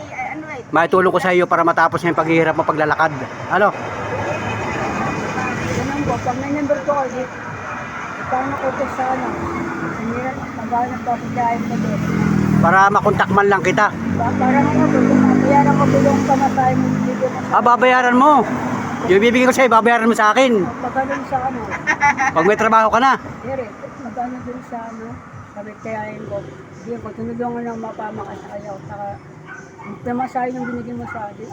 maitulong ko sa iyo para matapos na yung paghihirap mo paglalakad. Ano? Ganun po, pag may number ko kasi, paano ko ito sa ano, maghanap po ako dahil ko doon. Para makontak man lang kita. Parang ano, bayaran ko bilong pamatay mo, bibigyan mo sa Babayaran mo. Yung bibigyan ko sa iyo, babayaran mo sa akin. magkano sa ano, Pag may trabaho ka na. Eric, magkano dun sa ano, sabi kayahin ko, bigyan ko, tinulungan ng mapamakas sa kanya, saka, yung pamasahe yung binigyan mo sa akin,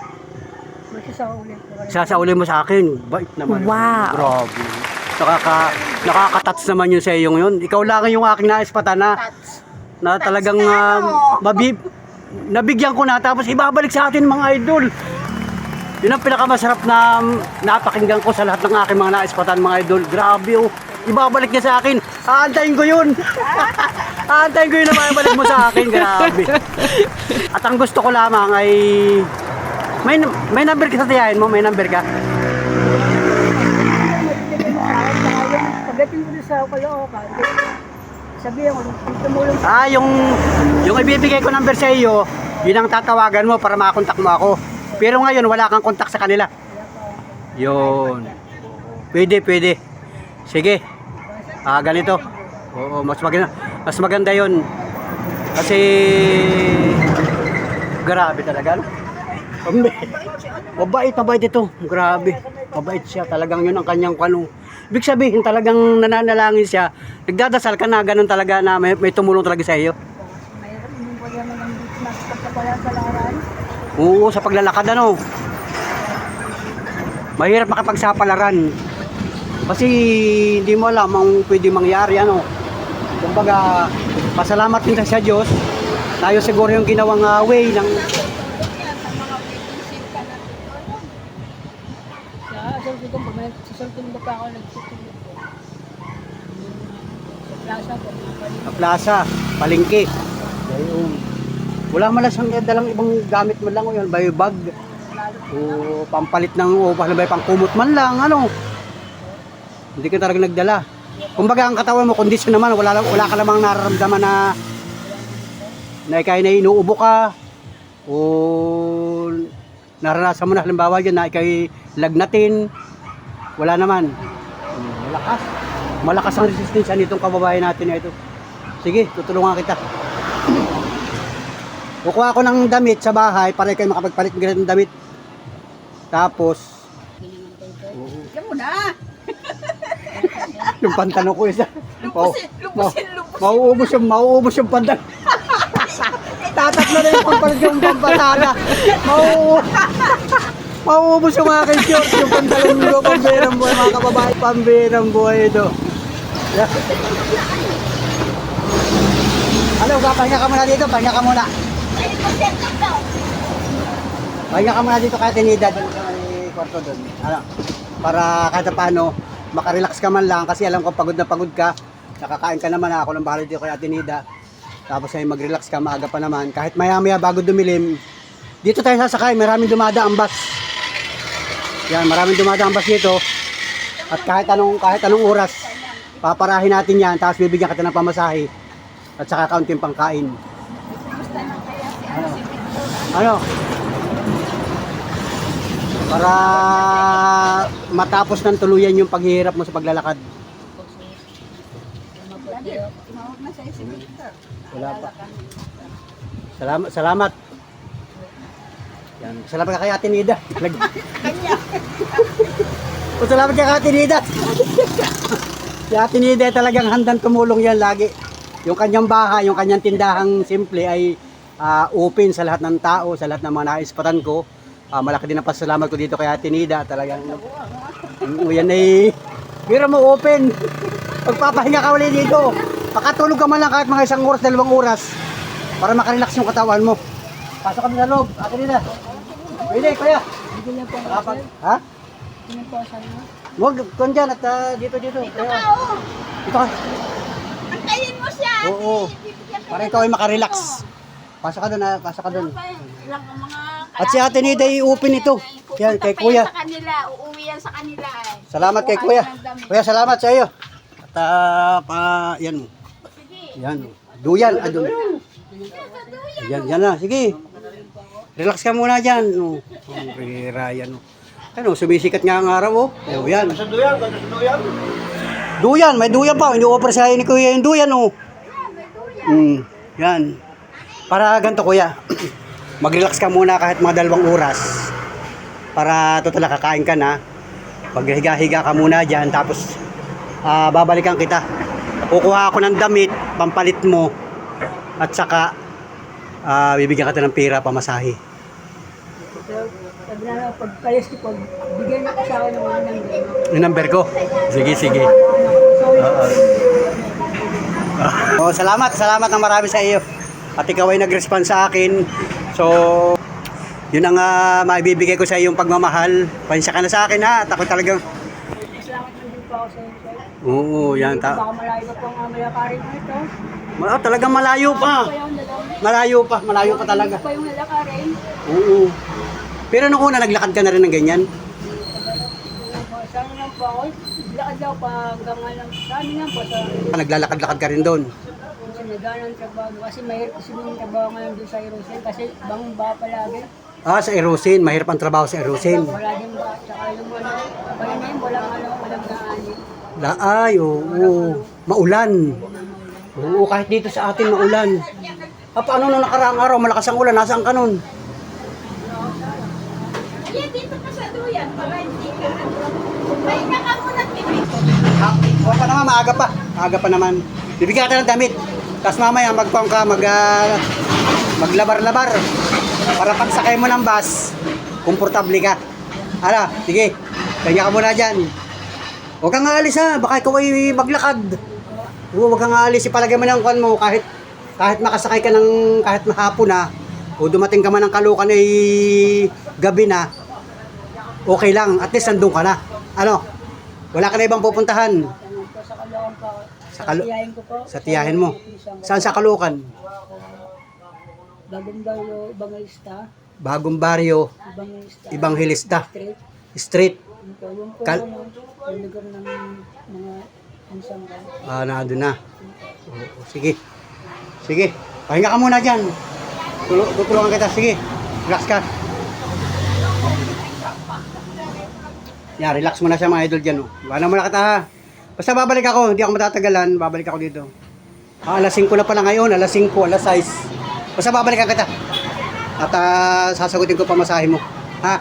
magsasaulin ko. Sasauli mo sa akin. Bait naman. Wow. Grabe. Nakaka-touch naman yun sa iyong yun. Ikaw lang yung aking naispatan na talagang nabigyan ko na tapos ibabalik sa atin mga idol. Yun ang pinakamasarap na napakinggan ko sa lahat ng aking mga naispatan mga idol. Grabe oh. Ibabalik niya sa akin. Aantayin ko yun. Aantayin ko yun na maibalik mo sa akin. Grabe. At ang gusto ko lamang ay may number ka sa tiyahin mo? May number ka? Pagdating ko sa Caloocan, sabihin ko, tumulong sa Yung ibibigay ko number sa iyo, yun ang tatawagan mo para makakontak mo ako. Pero ngayon, wala kang kontak sa kanila. Yun. Pwede. Sige. Ganito. Oo, mas maganda yun. Kasi, grabe talaga. No? Mabait ito. Grabe. Mabait siya. Talagang yun ang kanyang kanu. Ibig sabihin talagang nananalangin siya. Nagdadasal ka na ganun talaga na may tumulong talaga sa iyo. mayroon, hindi ko naman ang pagkapalan sa laran. Oo, sa paglalakad ano. Mahirap makipagsapalaran. Kasi hindi mo alam ang pwede mangyari ano. Kumbaga, pasalamat din sa Diyos. Tayo siguro yung ginawang way ng Sa susunod pa ako nagsusunod ko. Sa plaza ko, sa plaza, palengke. Ayun. Wala man lang siyang dalang ibang gamit man lang yun, bayo bag. O pampalit ng upas na pang kumot man lang, ano. Hindi ka talaga nagdala. Kumbaga ang katawan mo, kondisyon naman, wala ka namang nararamdaman na ikay na inuubo ka o naranasan mo na halimbawa dyan na ikay lagnatin. Wala naman. Malakas ang resistensya nitong kababayan natin na ito. Sige, tutulungan kita. Kukuha ako ng damit sa bahay para kayo makapagpalit ng damit. Tapos, Yan mo na. yung pantalon ko isa. Lupusin. Mauubos yung pantalon. Tatatlo na yung pampalit yung pampasada. Mauubos yung aking short, yung pantalon ko, pambirang buhay mga kababae, pambirang buhay ito. Yeah. Ano, pahinga ka muna dito, pahinga ka muna. Pahinga ka muna dito kaya Tinida, doon sa may kwarto doon. Ano, para kahit paano, makarelax ka man lang kasi alam ko pagod na pagod ka. Nakakain ka naman, ako ng bahala dito kaya Tinida. Tapos ay mag-relax ka, maaga pa naman. Kahit maya-maya bago dumilim, dito tayo sasakay, maraming dumadaang bus. Yan, maraming dumadaang bus dito. At kahit anong oras, paparahin natin yan, tapos bibigyan kita ng pamasahe. At saka kaunting pangkain. Ano? Para matapos ng tuluyan yung paghihirap mo sa paglalakad. Tumawag na sa'yo si Victor. Wala pa. Salamat. Yan. Salamat ka kay Ate Nida. Salamat ka kay Ate Nida. Si Ate Nida talagang handang tumulong yan lagi. Yung kanyang bahay, yung kanyang tindahang simple ay open sa lahat ng tao, sa lahat ng mga naispatan ko. Malaki din ang pasalamat ko dito kay Ate Nida. Talagang yan ay biro mo open. Pagpapahinga ka ulit dito. Makatulog ka man lang kahit mga 1 oras, 2 oras para makarelax yung katawan mo. Pasok kami sa loob. Ate Nida. Pwede, kuya. Hindi na po Dapat. Ha? Hindi na po sa inyo. Huwag, kung dyan at dito. Dito ka. Antayin mo siya. Oo. Para ikaw ay makarelax. Pasok ka doon, pasok ka doon. Lang ang mga At si Ate Nida i-open ito. Yan, kay Kuya. Sa kanila, uuwi yan sa kanila eh. Salamat kay Kuya. Kuya, salamat sa iyo. At yan. Yan. Duyan. Yan na. Sige. Relax ka muna dyan. Oh, Ryan. Ano, sumisikat nga ang araw. Oh, yan. Duyan. May duyan pa. Ini-offer sa ni Kuya yung duyan. Oh. Yan. Para ganito, Kuya. Mag-relax ka muna kahit mga 2 oras. Para total kakain ka na. Maghiga-higa ka muna dyan. Tapos babalikan kita. Kukuha ako ng damit, pampalit mo. At saka bibigyan ka ng pera pamasahe. Sabi na lang, pagkayos ko, pag bigyan na sa akin ng mga number. Yung number ko? Sige. Salamat ng marami sa iyo. At ikaw ay nag-respond sa akin. So, yun ang maibibigay ko sa iyo yung pagmamahal. Pansya ka na sa akin ha. At ako talagang... Salamat na din po ako sa inyo, sir. Oo, yan. Baka malayo pa po ang malakarin mo ito. Talagang malayo pa. Malayo pa talaga. Pa yung lalakarin. Oo. Pero nung una, naglakad ka na rin ng ganyan. Sana lang po ako. Lakad daw pa hanggang lang. Saan lang po sa... Naglalakad-lakad ka rin doon. Kasi nagana ng trabaho. Kasi mahirap kasi yung trabaho ngayon doon sa Erosin. Kasi bangon ba palagi. Sa Erosin. Mahirap ang trabaho sa Erosin. Wala din ba. Tsaka yung kaya na yun, walang naani. Oo. Maulan. Oo, kahit dito sa atin maulan. Paano nung nakaraang araw, malakas ang ulan, nasaan ka nun? Yan, dito ka sa duyan para hindi ka may nakamunat bibig. Huwag pa naman, maaga pa naman. Bibigyan ka ng damit. Tapos mamaya magpang ka, maglabar-labar. Para pagsakay mo ng bus, komportable ka. Sige, kanya ka muna dyan. Huwag kang aalis ha, baka ikaw ay maglakad. Huwag kang aalis, ipalagay mo ng kwan mo kahit makasakay ka ng kahit mahapon na o dumating ka man ng Caloocan ay gabi na, okay lang, at least nandun ka na. Wala ka na ibang pupuntahan. Sa Caloocan po. Sa tiyahin ko po. Sa tiyahin mo. Saan sa Caloocan? Bagong Baryo, Evangelista. Bagong Baryo, Evangelista Street. Yung po yung lugar ng mga insanggan. Nandun na. Oo, sige. Pahinga ka muna dyan. Tutulungan kita. Sige. Relax ka. Relax muna siya mga idol dyan. Wala muna kita ha. Basta babalik ako. Hindi ako matatagalan. Babalik ako dito. Alas 5 na pala ngayon. Alas 5, alas 6. Basta babalikan kita. At sasagutin ko pamasahe mo. Ha?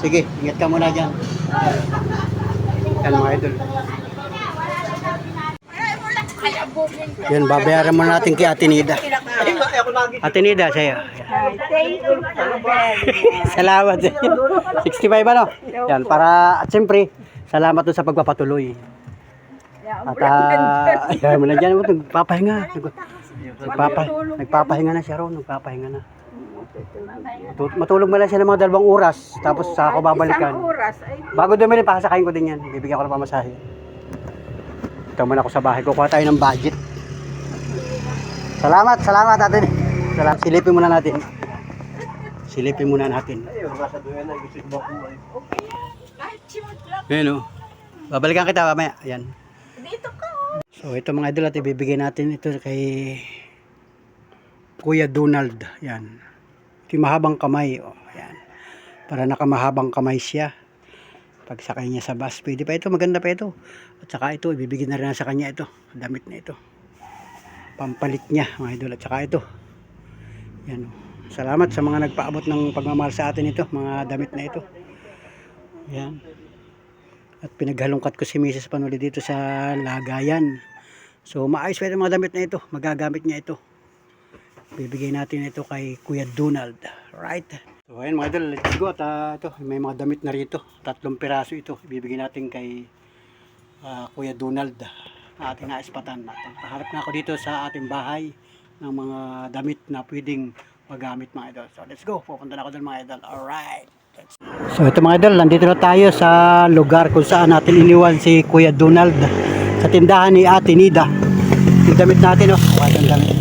Sige. Ingat ka muna dyan. Yan mga idol. Yan, babayaran mo natin kay Ate Nida. Ate Nida, sa'yo. Thank you. Salamat. 65 ano? Yan, para, at siyempre, salamat doon sa pagpapatuloy. At, ayaw mo na dyan, nagpapahinga. Nagpapahinga na siya ron, nagpapahinga na. Matulog mo lang siya ng mga 2 oras, tapos sa ako babalikan. Bago dumili, pakasakayin ko din yan. Bibigyan ko ng pamasahe. Ito muna ako sa bahay. Kukuha tayo ng budget. Salamat natin. Silipin muna natin. Ayan o. Babalikan kita mamaya. Ayan. Dito ka. So ito mga idol, at ibibigay natin ito kay Kuya Donald. Ayan. Ito yung mahabang kamay. Ayan. Para nakamahabang kamay siya. Pagsakay niya sa bus, pwede pa ito, maganda pa ito. At saka ito, ibibigay na rin sa kanya ito, damit na ito. Pampalit niya, mga idol. At saka ito. Yan. Salamat sa mga nagpaabot ng pagmamahal sa atin ito, mga damit na ito. Yan. At pinaghalongkat ko si Mrs. Panuli dito sa lagayan. So maayos pa ito mga damit na ito, magagamit niya ito. Bibigay natin ito kay Kuya Donald. Right? So ayan mga idol, let's go. At ito, may mga damit na rito. 3 piraso ito. Ibibigay natin kay Kuya Donald. Ating naispatan natin. Paharap na ako dito sa ating bahay ng mga damit na pwedeng magamit mga idol. So let's go. Pupunta na ako doon mga idol. Alright. So ito mga idol, nandito na tayo sa lugar kung saan natin iniwan si Kuya Donald. Sa tindahan ni Ate Nida. Yung damit natin, oh. Ang damit.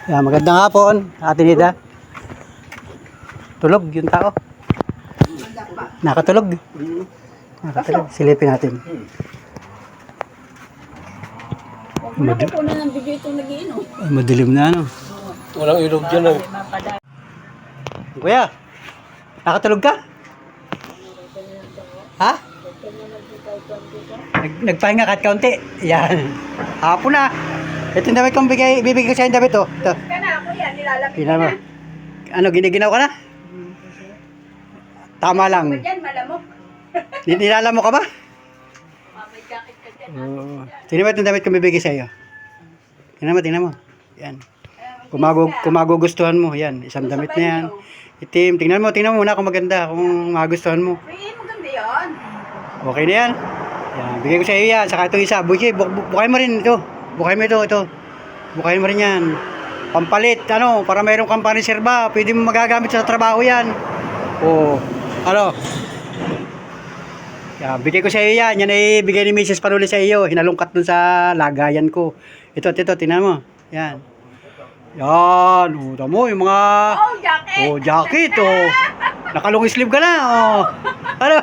Yan, magandang hapon, Ate Nida. Tulog yung tao. Nakatulog. Nakatulog. Silipin natin. Huwag mo na kukunan ng bigay itong nag-iinom. Ay, madilim na ano. Walang ilog dyan eh. Kuya, nakatulog ka? Ha? Nagpahinga kahit kaunti. Yan. Hapon na. Ito yung damit kong bibigay ko sa'yo yung damit, oh. Ito. Ka na, kuya, nilalapit Tingnan mo. Ano, giniginaw ka na? Tama lang. Diyan, malamok. Nilala mo ka ba? May jacket ka dyan. Oo. Tingnan mo itong damit kong bibigay sa'yo. Tingnan mo. Yan. Kung magugustuhan mo, yan. Isang damit na yan. Itim. Tingnan mo muna kung maganda. Kung magustuhan mo. Uy, maganda yan. Okay na yan. Yan. Bigay ko sa iyo yan. Saka itong isa. Bukay mo rin ito. Bukay mo ito. Bukay mo rin yan. Pampalit. Ano, para mayroon kang paniserba. Pwede mo magagamit sa trabaho yan. Oo. Ano? Yan. Bigay ko sa iyo yan. Yan ay bigay ni Mrs. Panuli sa iyo. Hinalungkat dun sa lagayan ko. Ito. Tingnan mo. Yan. Yan. O, tamo yung mga... Oh, jacket. Oh, jacket. Oh. Nakalong sleeve ka na. Oh. Ano?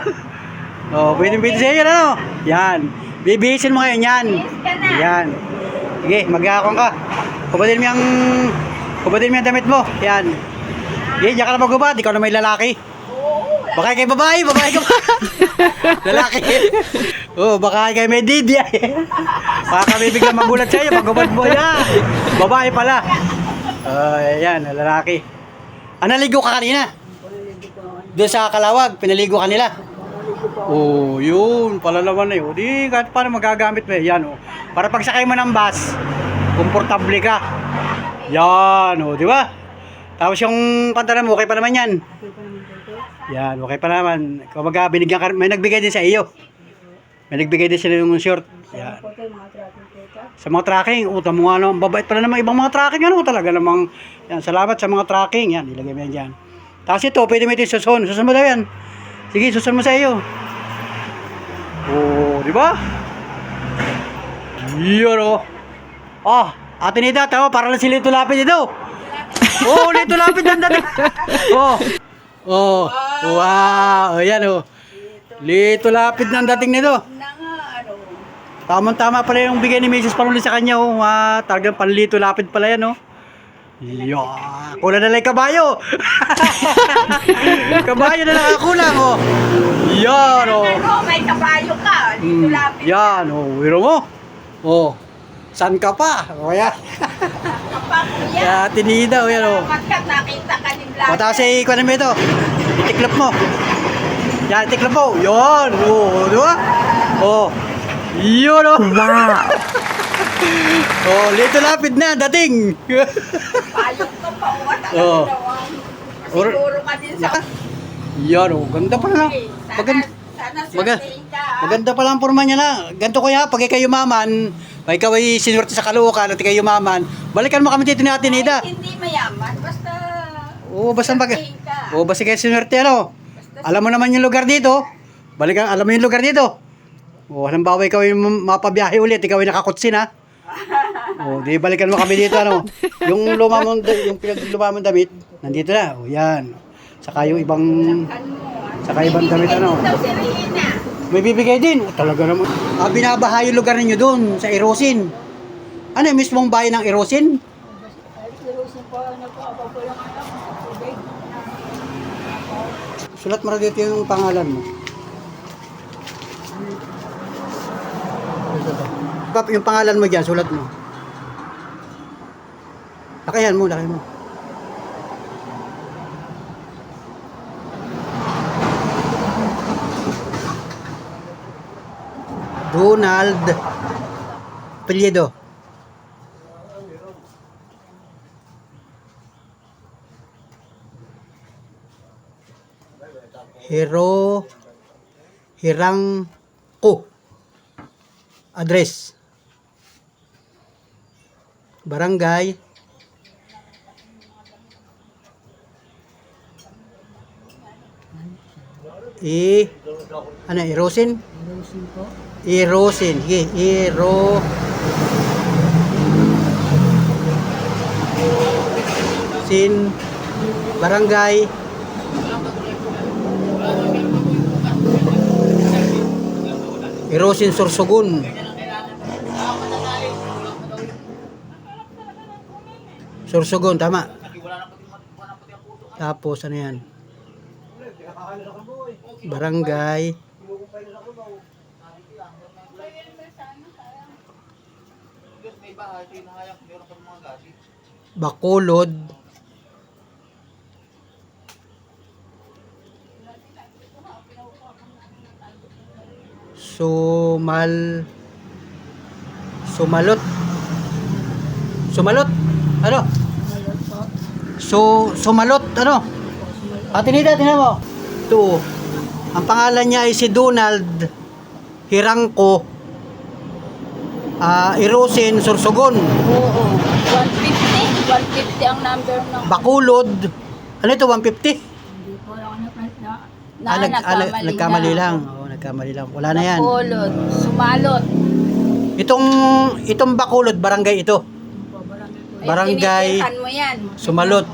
Oh, pwede sa iyo, ano? Yan. Bibihisin mo ngayon yan. Yes ka na. Yan. Sige, mag-aakong ka. Kubatin mo yung damit mo. Yan. Sige, diyan ka na magubad. Ikaw na may lalaki. Oo. Baka kay babae ka pa. Lalaki. Oh, baka kay may didi. Baka kami biglang magulat sa iyo. Magubad mo yan. Babae pala. Yan, lalaki. Naligo ka kanina? Doon sa Kalawag, pinaligo ka nila? Oh, yun. Pala naman na yun. Di, kahit paano magagamit mo. Yan, oh. Para pag sakay mo ng bus, komportable ka. Yan, oh, di ba? Tapos yung pantalon mo, okay pa naman yan. Yan, okay pa naman. Kumbaga, binigyan ka, may nagbigay din sa iyo. May nagbigay din sila yung short. Yan. Sa mga tracking, utang mo nga naman, babait pala naman ibang mga tracking, ano talaga namang, yan, salamat sa mga tracking, yan, ilagay mo yan dyan. Tapos ito, pwede mo ito susun mo daw yan. Sige, susun mo sa iyo. Oh, di ba? Yan, oh. Ah, Ate Nida, tama, para lang si Lito Lapid ito. Oh, Lito Lapid ang dating. Oh, wow, yan, oh. Lito Lapid ng dating nito. Na nga, ano. Tamang-tama pala yung bigay ni Mrs. Panuli sa kanya, oh. Talagang panlito lapid pala yan, oh. Yeah. Kulang na lang yung kabayo. Kabayo na lang ang kulang, oh. Yan, oh. Ano, may kabayo ka. Dito lapit. Yan, oh. Wiro mo. Oh. San ka pa? O, yan. Kapag kuya. Kaya tinida, oh, yan, oh. Salamat ka, nakita ka din lapit. Mataas ay ikuan mo ito. Itiklop mo. Yan, itiklop mo. Yan, oh. Di ba? Oh. Yun, oh. Wow. Oh, Lito Lapid na, dating. Payong ka pa. Oo. Siguro ka din sa... Yan, oh. Ganda pa lang. Maganda. Sana Maganda. swertein ka. Maganda pala ang forma niya na. Ganito kuya, pag ikaw yumaman, pag ikaw ay sinwerte sa Caloocan at ikaw yumaman, balikan mo kami dito ni Ate Nida. Kahit hindi mayaman, basta... Oo, basta swertein ka. Oo, basta kayo sinwerte, ano? Alam mo naman yung lugar dito. Balikan, alam mo yung lugar dito. Oo, halimbawa ikaw yung mapabiyahe ulit, ikaw yung nakakutsin, ha? Oo, di balikan mo kami dito, ano? Yung luma mong damit, nandito na. Oo, yan. Saka yung ibang... Saka ibang damit, ano? Daw si Rina. May bibigay din. Oh, talaga naman. Binabaha yung lugar ninyo doon, sa Erosin. Ano yung mismong bayan ng Erosin? Sulat mo rin dito yung pangalan mo. Yung pangalan mo dyan, sulat mo. Lakayan mo. Donald Pelledo. Hirangko. Address. Barangay Erosin? Erosin. Sige, Irosin, Barangay Irosin, Sorsogon. Sorsogon, tama. Tapos, ano yan? Barangay Bacolod, Sumalot, ano? Sumalot, ano? Tinida, tingnan mo. Ito, ang pangalan niya ay si Donald Hirangko, Irosin, Sorsogon. Oo. 150 ang number ng... Bacolod, ano ito, 150? Hindi po ako Nagkamali lang. Oo, nagkamali lang. Wala na yan. Bacolod, Sumalot. Itong Bacolod, barangay ito. Ay, Barangay tinitirhan mo yan. Sumalot.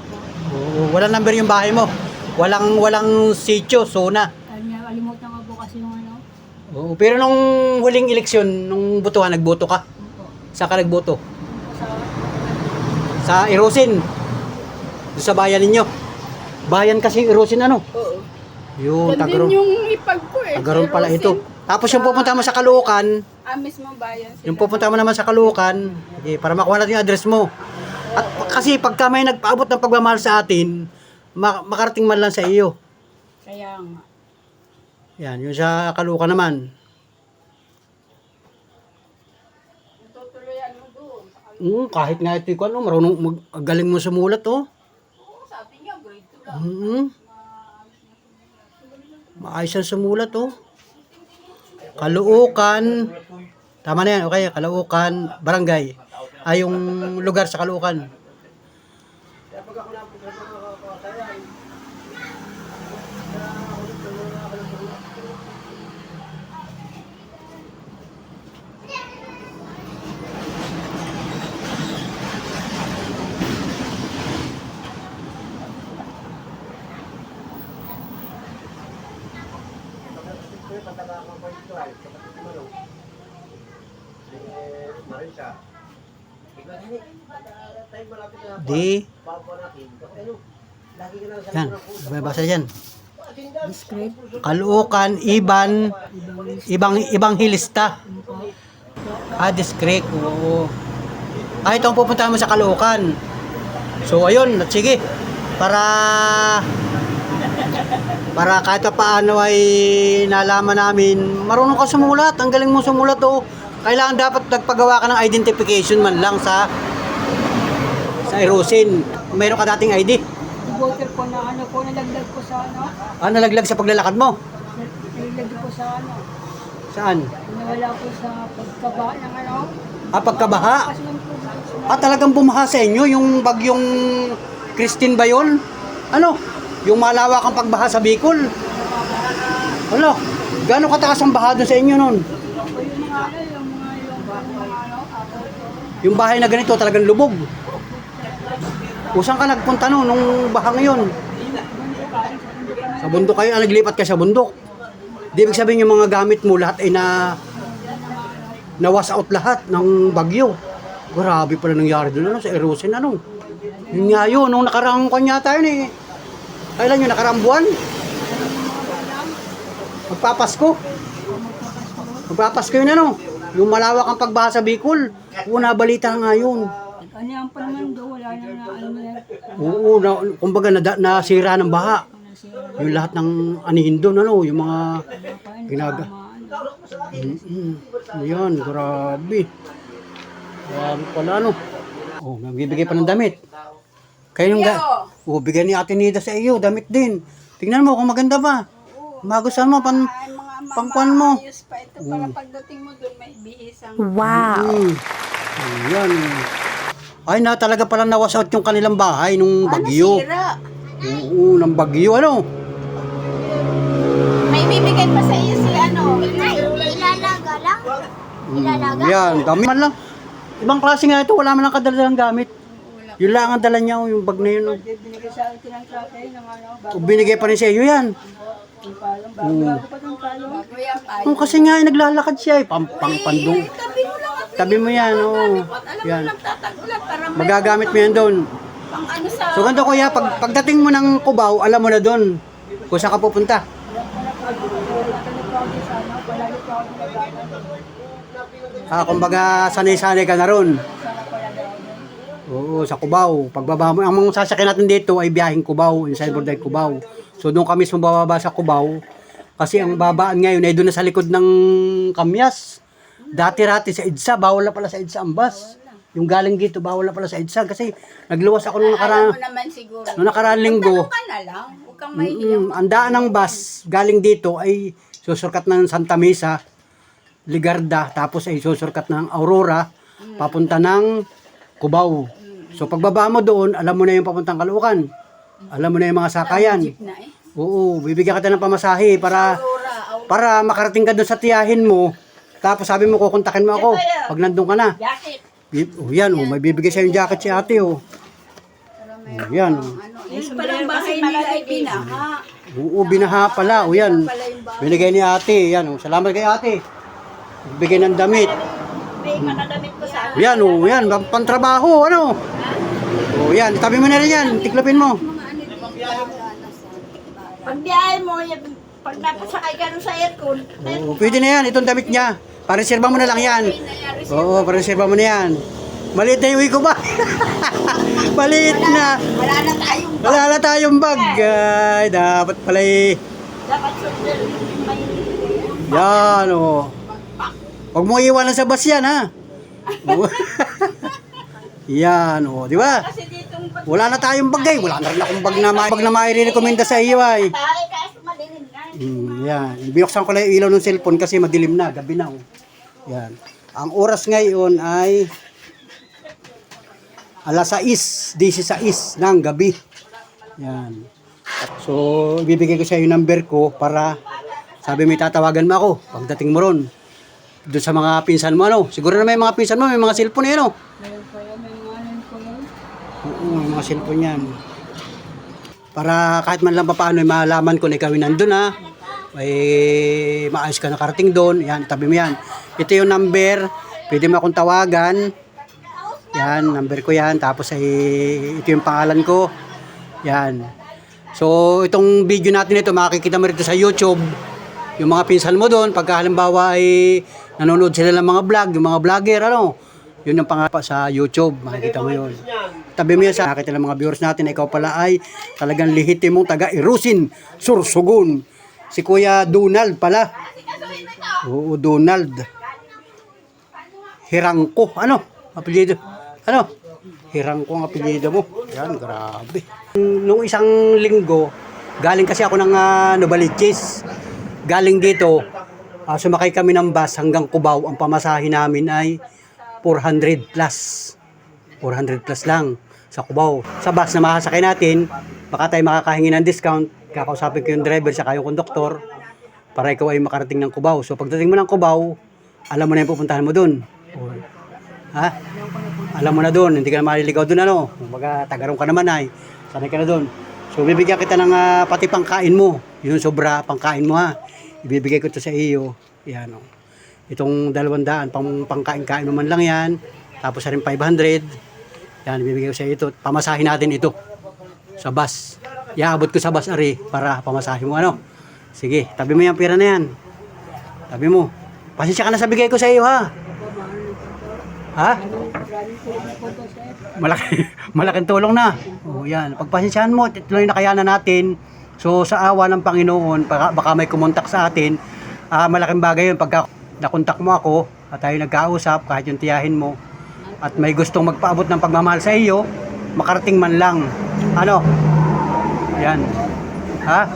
Oo, walang number yung bahay mo. Walang sitio, zona. Kalimutan ko po kasi yung ano. Oo, pero nung huling eleksyon, nung botohan, nagboto ka? Saan ka nagboto? Sa Irosin. Sa bayan ninyo. Bayan kasi Irosin, ano? Oo. Yun, Yan din yung ipag ko eh. Tagaroon pala Erosin. ito. Tapos yung pupunta mo sa Caloocan, Mismo bayan sila. yung pupunta mo naman sa Caloocan, okay, para makuha natin yung address mo. At kasi pagka may nagpaabot ng pagmamahal sa atin, makarating man lang sa iyo. Kaya nga. Yan, yung sa Caloocan naman. Tutuloyan mo doon. Kahit nga ito ano, marunong galing mo sumulat, oh. Oo, sabi niya, grade 2 lang. Maayos ang sumulat, oh. Caloocan. Tama na yan, okay. Caloocan, barangay. Yung lugar sa Caloocan. Di. Yan, may basa dyan. Caloocan, ibang hilista. Discreet. Oo. Ito ang pupunta mo sa Caloocan. So, ayun, sige. Para kahit pa paano ay nalaman namin, marunong ka sumulat, ang galing mo sumulat, oh. Kailangan dapat nagpagawa ka ng identification man lang sa Irosin. Mayroon ka dating ID? Voter po na ano po, nalaglag po sa ano. Nalaglag sa paglalakad mo? Nalaglag po sa ano. Saan? Nawala po sa pagkaba ng ano. Pagkabaha? Kasi yung po, Talagang bumaha sa inyo yung bagyong Christine ba yun? Ano? Yung malawakang pagbaha sa Bicol? Ano? Gaano kataas ang baha doon sa inyo nun? yung mga ano. Yung bahay na ganito talagang lubog. O saan ka nagpunta no, nung baha ngayon? Sa bundok kayo, naglipat ka sa bundok. Di ibig sabihin yung mga gamit mo, lahat ay na-wash out lahat ng bagyo. Grabe pala nangyari doon, ano, sa Irosin, ano. Yun nga yun, nung nakaraang kanya tayo eh. Kailan yun, nakaraang buwan? Magpapasko yun, ano. Yung malawak ang pagbaha sa Bicol. Una balita nga yun. Ano yan pa naman doon, wala na ano yan. Oo, kumbaga nasira ng baha. Yung lahat ng anihin doon, ano, yung mga Yan, grabe. Grabe pala, ano. Oh, nagbibigay pa ng damit. Kayo yung bigay ni Ate Nida sa iyo, damit din. Tingnan mo kung maganda ba. Magustuhan mo, pangkuan mo. Ayos pa ito para pagdating mo doon may bihisang. Ayan. Ay, talaga pala nawas out yung kanilang bahay nung bagyo. Sira. Oo, ng bagyo, ano. May bibigay pa sa iyo si ano. Ilalaga lang? Yan, gamit man lang. Ibang klase nga ito, wala man lang kadalalang gamit. Wala Yun lang ang dala niya, oh, yung bag na yun. Oh. Binigay sa akin ng tatay ng ano, bago Binigay pa rin sa iyo yan. yung palong, bago pa yung palong. Bago yan, ay. Oh, kasi nga, naglalakad siya eh. Pandong. Tabi mo lang at Tabi mo yan, oh. alam Yan. mo lang tatagulan para may Magagamit mo yan doon. pang ano sa... So ganito kuya, pagdating mo ng Cubao, alam mo na doon kung saan ka pupunta. Kumbaga sanay-sanay ka na ron. Oo, sa Cubao. Pagbaba mo, ang mga sasakyan natin dito ay biyaheng Cubao, inside Borday Cubao. So doon kami sumababa sa Cubao kasi ang babaan ngayon ay doon na sa likod ng Kamyas. Dati-rati sa EDSA, bawal na pala sa EDSA ang bus. Yung galing dito, bawal na pala sa EDSA kasi nagluwas ako nung Alam nakaraan. mo naman siguro. Nung nakaraan linggo, Magtanong ka na lang. Huwag kang mahihiyang. ang daan ng bus galing dito ay susurkat ng Santa Mesa, Ligarda, tapos ay susurkat ng Aurora, papunta ng Cubao. So pagbaba mo doon, alam mo na yung papuntang Caloocan. Alam mo na yung mga sakayan. Jeep na eh. Oo, bibigyan kita ng pamasahe para Aurora, makarating ka doon sa tiyahin mo. Tapos sabi mo, kukontakin mo ako pag nandun ka na. jacket. Oh, yan, oh, may bibigay sa'yo yung jacket si ate, oh. Yan, oh. Ano, yung palang bahay nila ay pinaha. Oo, binaha pala. O yan, binigay ni ate. Yan, oh. Salamat kay ate. Bigay ng damit. May makadamit ko sa O yan, oh, yan, pantrabaho, ano. O yan, tabi mo na rin yan, tiklopin mo. Pagbiyahe mo, pag napasakay ka nun sa aircon, Oo, pwede na yan, itong damit niya. Pareserba mo na lang yan. Oo, pareserba mo na yan. Maliit na yung ko ba? Maliit na. wala na tayong Wala na tayong bag. Ay, dapat pala eh. dapat sundin may Yan, oh. Huwag mo iwanan sa bus yan, ha? Yan, oh, di ba? kasi ditong pag Wala na tayong bagay. Wala na rin akong bag na mai-recommenda sa iyo, ay. tayo kasi madilim na. Yan. Binuksan ko lang yung ilaw ng cellphone kasi madilim na. Gabi na, oh. Yan. Ang oras ngayon ay alas 6:16 ng gabi. Yan. So, ibibigay ko sa iyo yung number ko para sabi may tatawagan mo ako pagdating mo ron. Doon sa mga pinsan mo, ano? Siguro na may mga pinsan mo, may mga cellphone yan, ano? Meron po yan, may mga ano po yan. Oo, may mga cellphone yan. Para kahit man lang paano ay malaman ko na ikaw nandun, ha? Ay maayos ka nakarating doon. Yan, tabi mo yan. Ito yung number. Pwede mo akong tawagan. Yan, number ko yan. Tapos ay ito yung pangalan ko. Yan. So, itong video natin ito, makikita mo rito sa YouTube. Yung mga pinsan mo doon, pagka halimbawa ay nanonood sila ng mga vlog, yung mga vlogger, ano, yun yung pangalan sa YouTube, makikita mo yun. Tabi mo yan sa nakita ng mga viewers natin, ikaw pala ay talagang lehitimong taga-Irusin, Sursugun. Si Kuya Donald pala. Oo, Donald. Hirangko, ano, apelyido? Ano? Hirangko ang apelyido mo. Yan, grabe. Nung isang linggo, galing kasi ako ng Novaliches. Galing dito, sumakay kami ng bus hanggang Cubao. Ang pamasahe namin ay 400 plus. 400 plus lang sa Cubao. Sa bus na makasakay natin, baka tayo makakahingi ng discount. Kakausapin ko yung driver saka yung konduktor para ikaw ay makarating ng Cubao. So pagdating mo ng Cubao, alam mo na yung pupuntahan mo dun. Ha? Alam mo na dun, hindi ka na maliligaw dun, ano. Kumbaga, tagarong ka naman ay. Sanay ka na dun. So bibigyan kita ng pati pangkain mo. Yun sobra pangkain mo, ha. Ibibigay ko to sa iyo. Yan, oh. Itong 200, pangkain-kain mo man lang yan. Tapos rin 500. Yan, ibibigay ko sa iyo ito. Pamasahin natin ito. Sa bus. Iaabot ko sa bus, ari, para pamasahin mo, ano. Sige, tabi mo yung pera na yan. Tabi mo. Pasensya ka na sa bigay ko sa iyo, ha. Ha? Malaking tulong na. O, yan. Pagpasensyahan mo, tuloy na kayanan natin. So sa awa ng Panginoon, baka may kumontak sa atin, malaking bagay yun pagka nakontak mo ako at tayo nagkausap, kahit yung tiyahin mo at may gustong magpaabot ng pagmamahal sa iyo, makarating man lang. Ano? Yan. Ha?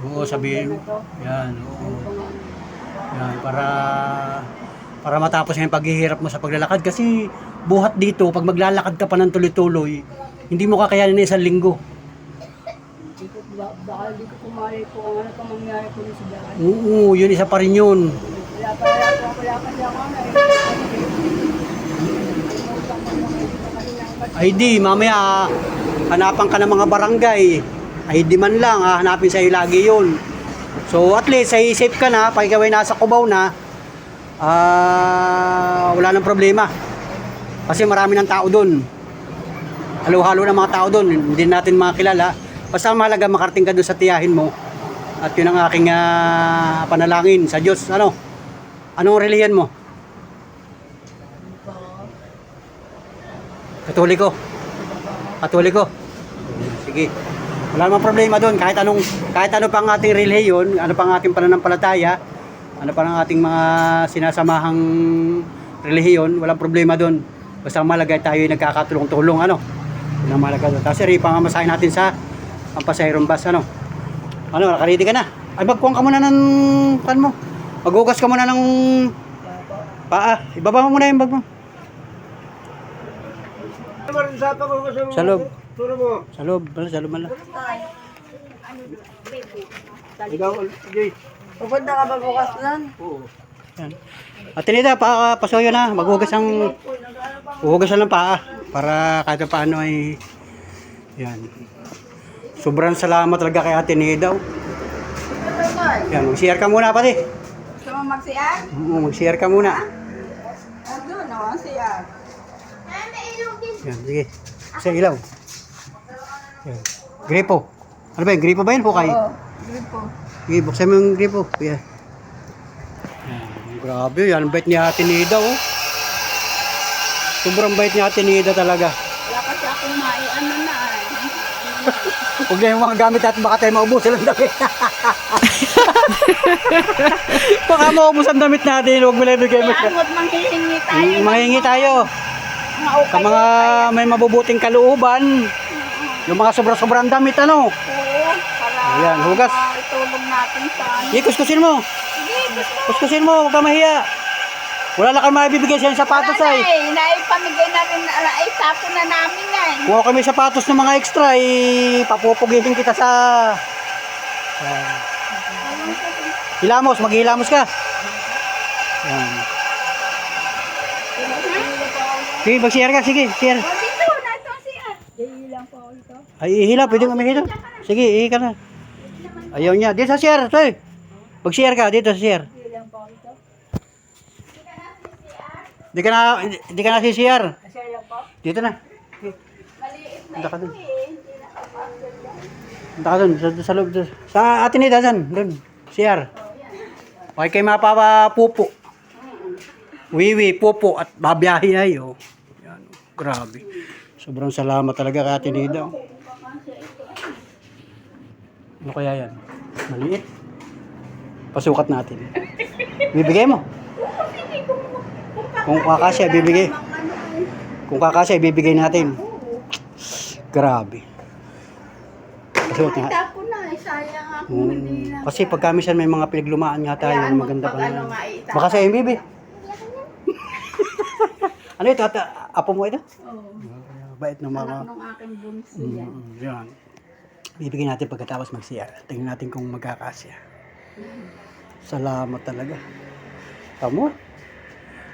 Oo, sabihin. Yan, oo. Yan, para matapos yung paghihirap mo sa paglalakad kasi buhat dito pag maglalakad ka pa ng tuloy-tuloy hindi mo kakayanin na isang linggo. Baka hindi ko kumali po kung ano pang mangyari po sa daan. Oo, yun isa pa rin yun. Wala pa kasi ako na ID, mamaya hanapan ka ng mga barangay. ID man lang, hanapin sa'yo lagi yun. So at least, ay safe ka na, pag ikaw ay nasa Cubao na, wala nang problema. Kasi marami ng tao doon. Halo-halo ng mga tao doon, hindi natin makilala. Basta mahalaga makarating ka doon sa tiyahin mo. At yun ang aking panalangin sa Diyos. Ano? Anong relihiyon mo? Katoliko. Katoliko. Sige. Wala namang problema doon. Kahit ano pang ating relihiyon, ano pang ating pananampalataya, ano pa ang ating mga sinasamahang relihiyon, walang problema doon. Basta mahalaga tayo ay nagkakatulong-tulong. Ano? Yun ang mahalaga doon. Kasi pangamasahin natin sa pampasahirong bus. Ano? Ano, nakaredy ka na? Ay, magkuhan ka muna ng pan mo. Maghugas ka muna ng paa. Ibaba mo muna yung bag mo. Sa loob. Sa loob. Sa loob man lang. Pupunta ka ba bukas nun? Yan. At tinita, pasuyo na. Maghugas ng paa. Para kahit paano ay yan. Sobrang salamat talaga kay Ate Nida. Yan, mag-share ka muna pati. Gusto mo mag-CR? Oo, mag-share ka muna. Doon, no? CR. Yan, sige. Sa ilaw. Yan. Gripo. Ano ba yun? Gripo ba yun po kayo? Oo, gripo. Sige, buksan mo yung gripo. Yan. Yan. Grabe, yan. Ang bait ni Ate Nida, oh. Sobrang bait ni Ate Nida talaga. Wala kasi akong ano na Huwag na yung mga gamit natin, baka tayo maubusan ng damit. Baka maubos ang damit natin, huwag mo lang bigay mo siya. Amot, manghihingi tayo. Manghingi tayo. Sa mga may mabubuting kalooban, yung mga sobra-sobrang damit, ano? Oo, para Ayan, hugas. itulong natin sa Sige, kuskusin mo. Kuskusin mo, huwag ka mahiya. Wala na kang maibibigay sa sapatos ay. Naipamigay na rin, naitapo na namin yan. Kung kami sapatos ng mga extra, papupugihin kita sa... hilamos, maghihilamos ka. Yan. Sige, mag-share ka, sige, share. O dito, nato siya. lang po ako ito. Ay, ihila, pwede nga mahila. Sige, ihi ka na. Ayaw niya. Dito sa share, toy. Mag-share ka, dito sa share. Lang po ako ito. Hindi ka na si-share. Kasi lang po. Dito na. Maliit na Punta ka dun. ito eh. Hindi nakapasok yan. Punta ka dun, sa loob. Sa atin ni Dazan, dun. Share. Okay kay mapapapupo. Wiwi, pupo at babiyahe ay. Oh. Yan, grabe. Sobrang salamat talaga kay Ate Nida. Ano kaya yan? Maliit. Pasukat natin. Bibigay mo. Kung kakasya, bibigay. Kung kakasya, ibibigay natin. Grabe. Pasukat nga. Tapo na eh. Sayang ako. Hindi na. Kasi pag kami may mga pinaglumaan nga tayo, Ayan, maganda pa pag ano na. nga, itapon. Baka sa MBB. Ano ito? Apo mo ito? Oo. Bait ng mga... Anak ng aking bunso yan. Yan. Bibigyan natin pagkatapos mag-CR. Tingnan natin kung magkakasya. Salamat talaga. Tamo?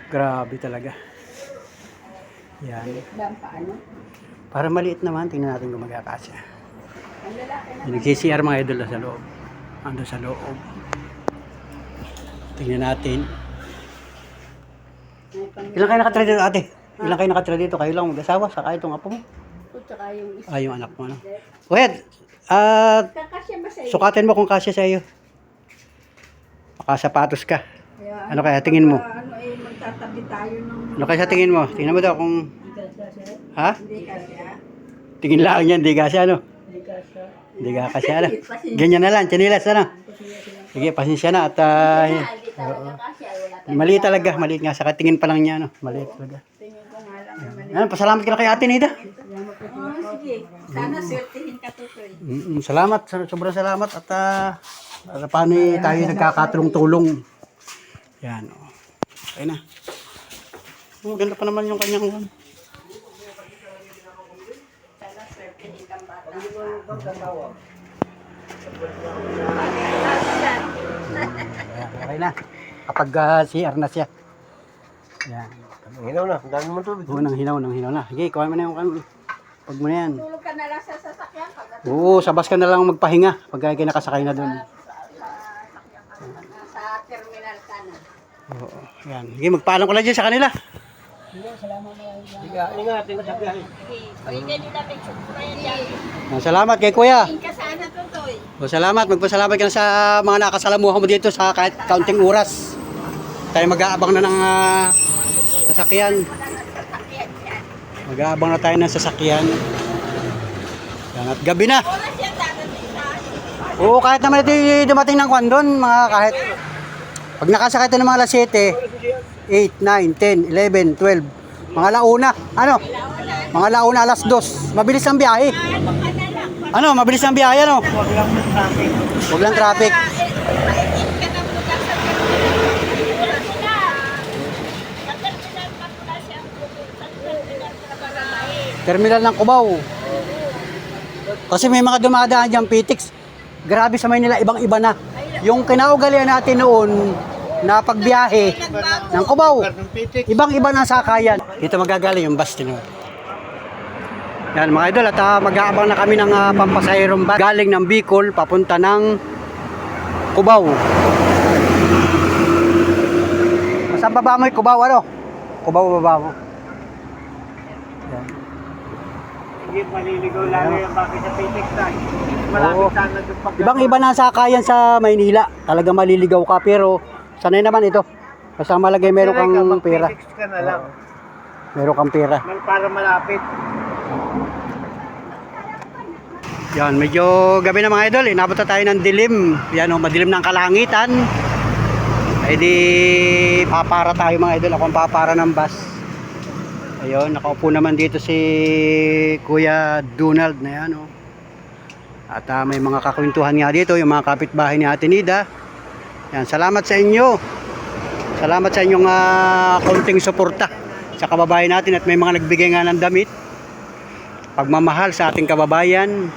Grabe talaga. Yan. Dan paano? Para maliit naman, tingnan natin kung magkakasya. Ang lalaki na. Nag-CR mga idol sa loob. Ando sa loob. Tingnan natin. Ilan kayo nakatira dito, ate? Ilan kayo nakatira dito? Kayo lang mag-asawa, saka itong apo mo? O tsaka yung isa. Yung anak mo, ano? Go ahead. Kakasya ba sa'yo? Sukatin mo kung kasya sa iyo. Baka sapatos ka. Kaya, Ano kaya tingin mo? Ano eh, magtatabi tayo ng... Ano kaya sa tingin mo? Tingnan mo daw kung... Ha? Hindi kasya. Tingin lang yan, di kasya, ano? Hindi ka kasya, ano? Ganyan na lang, chanilas, ano? Sige, pasensya na at... Hindi talaga kasya. Wala maliit talaga, maliit nga. Saka tingin pa lang niya, ano? Maliit talaga. tingin ko nga lang. Ano, pasalamat ka na kay Ate Nida. Oh, sige. Sana swertihin ka tutoy. Salamat, sobrang salamat at paano tayo nagkakatulong-tulong. Yan, oh. Okay na. Oh, ganda pa naman yung kanyang... Sana swertihin kang bata. Okay na. Kapag CR na siya. Yan. Ang hinaw na, ang dami mo tubig. Oo, nang hinaw na. Sige, kuha mo na yung pag mo na yan. Tulog ka na lang sa sasakyan. Oo, sa bus ka na lang magpahinga pag kinakasakay na doon. Sa terminal ka na. Oo, yan. Sige, magpaalam ko lang dyan sa kanila. Ingat sa biyahe. Pwede nila may sukurayan yan. Salamat kay Kuya. Ka sana to, Toy. O, salamat. Magpasalamat ka na sa mga nakasalamuha mo dito sa kahit kaunting oras. Tayo mag-aabang na ng sasakyan. Mag-aabang na tayo ng sasakyan. Yan, at gabi na. Oras yan dadating sa Oo, kahit naman ito dumating ng kwan doon, mga kahit pag nakasakay tayo ng mga alas 7, 8, 9, 10, 11, 12, mga launa, ano? Mga launa alas 2, mabilis ang biyahe. Ano, mabilis ang biyahe, ano? Huwag lang traffic. Mainit ka na muna sa terminal. Sa terminal pa muna siya ang sa terminal sa Barangay. Terminal ng Cubao. Kasi may mga dumadaan dyan, Pitix. Grabe sa Maynila, ibang-iba na. Yung kinaugalian natin noon, na pagbiyahe ng Cubao, ibang-iba na sakayan. Dito magagaling yung bus din. Yan mga idol, at mag-aabang na kami ng pampasahirong bus galing ng Bicol papunta ng Cubao. Saan baba mo yung Cubao, ano? Cubao baba mo. Yan. Hindi maliligaw lang yung bakit sa Phoenix tayo. Malapit sana doon pag... Ibang-iba na sakayan sa Maynila. Talaga maliligaw ka, pero sanay naman ito. Basta malagay meron kang pera. Phoenix ka na lang. Meron kang pera. Para malapit. Yan, medyo gabi na mga idol. Inabot na tayo ng dilim. Yan o, madilim ng kalangitan. Ay di, papara tayo mga idol. Ako ang papara ng bus. Ayun, nakaupo naman dito si Kuya Donald na yan o. At may mga kakwentuhan nga dito, yung mga kapitbahay ni Ate Nida. Yan, salamat sa inyo. Salamat sa inyong kaunting suporta sa kababayan natin, at may mga nagbigay nga ng damit. Pagmamahal sa ating kababayan.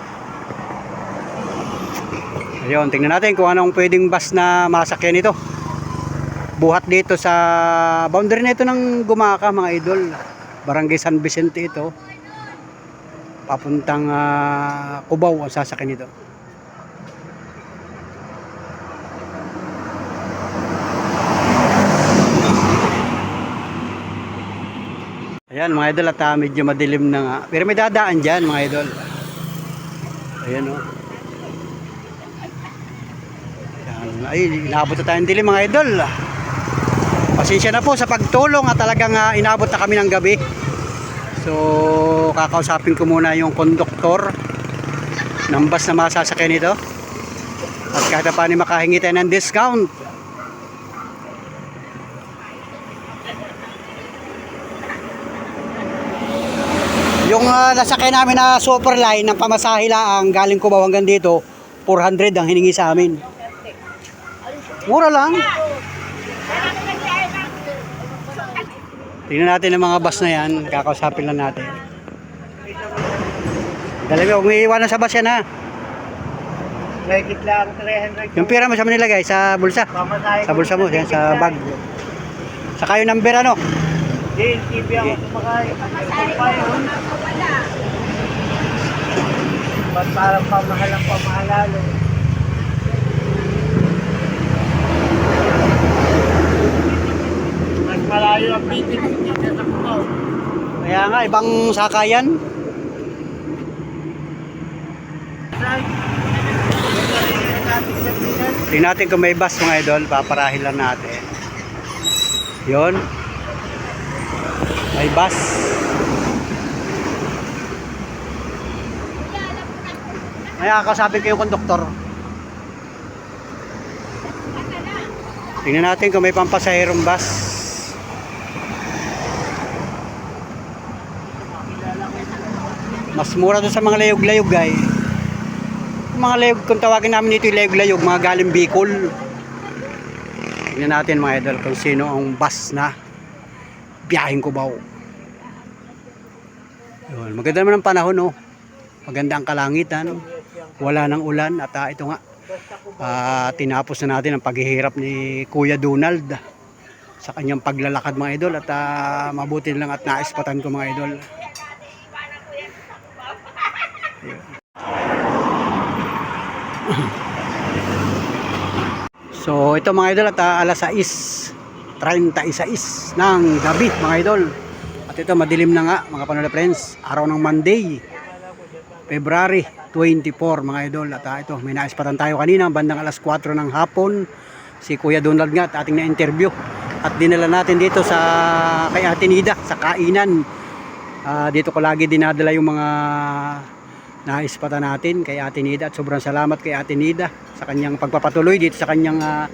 Ayun, tingnan natin kung anong pwedeng bus na masakyan ito. Buhat dito sa boundary na ito ng Gumaka mga idol. Barangay San Vicente ito. Papuntang Cubao ang sasakyan ito. Ayan mga idol, at medyo madilim na nga. Pero may dadaan dyan mga idol. Ayan o. Ay, inaabot na tayong dilim mga idol. Pasensya na po sa pagtulong, at talagang inaabot na kami ng gabi. So kakausapin ko muna yung konduktor ng bus na masasakyan nito. At kahit pa ni makahingi tayo ng discount. Yung nasakyan namin na super line ng pamasahe lang galing Cubao hanggang dito, 400 ang hiningi sa amin. Mura lang. Tingnan natin ang mga bus na yan. Kakausapin lang natin. Dalawa, huwag may iwanan sa bus yan ha. Legit lang 300. Yung pera mo sa manilagay sa bulsa. Sa bulsa mo, yan, sa bag. Saka yung number ano. Hindi, TV ako kumakain. Ba't parang pamahal ang pamahalalo? Mas malayo ang Phoenix dito sa Cubao. Kaya nga, ibang sakayan. Tingnan natin kung may bus mga idol. Paparahin lang natin. Yun. May bus. May kakasabi ko yung konduktor. Tingnan natin kung may pampasahirong bus. Mas mura doon sa mga layog-layog ay. Mga layog, kung tawagin namin dito yung layog-layog, mga galing Bicol. Tingnan natin mga idol kung sino ang bus na biyaheng Cubao. Yun, maganda naman ang panahon, oh. Maganda ang kalangitan. wala ng ulan at ito nga tinapos na natin ang paghihirap ni Kuya Donald sa kanyang paglalakad mga idol at mabuti lang at naispatan ko mga idol. So ito mga idol at alas 6:36 ng gabi mga idol. At ito madilim na nga mga Panola friends, araw ng Monday, February 24 mga idol. At ito may naispatan tayo kanina bandang alas 4 ng hapon, si Kuya Donald nga at ating na-interview at dinala natin dito sa kay Ate Nida sa kainan. Dito ko lagi dinadala yung mga naispatan natin kay Ate Nida at sobrang salamat kay Ate Nida sa kanyang pagpapatuloy dito sa kanyang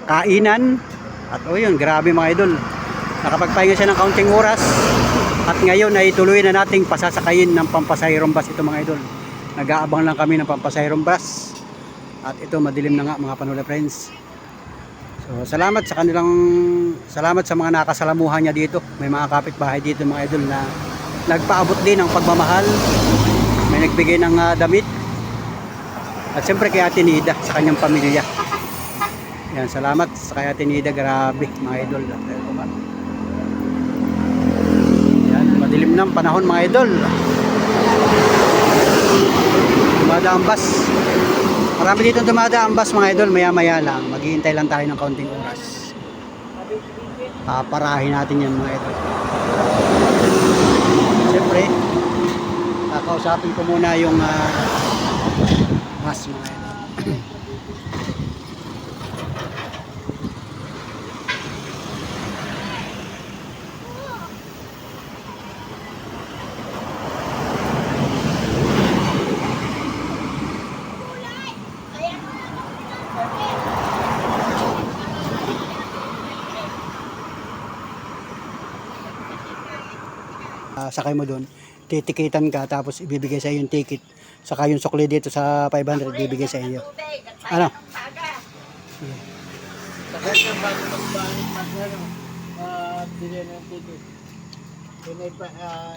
kainan. At yun, grabe mga idol, nakapagpahinga siya ng kaunting oras at ngayon ay tuloy na nating pasasakayin ng pampasahirong bus ito mga idol. Nag-aabang lang kami ng pampasahirong bus at ito madilim na nga mga Panola friends. So salamat sa kanilang, salamat sa mga nakasalamuhan niya dito. May mga kapitbahay dito mga idol na nagpaabot din ng pagmamahal, may nagbigay ng damit at siyempre kay Ate Nida sa kanyang pamilya. Yan, salamat sa kay Ate Nida, grabe mga idol. Yan, madilim ng panahon mga idol, dumada ang bus, marami dito dumada ang bus mga idol. Maya maya lang, maghihintay lang tayo ng kaunting oras, paparahin natin yan mga idol. Siyempre kakausapin ko muna yung bus mga idol. Sakay mo doon, titikitan ka tapos ibibigay sa iyo yung ticket, saka yung sukli dito sa 500 ibibigay sa iyo. Ano? Sakay ng bago magbahan bili ng ticket. Yun ay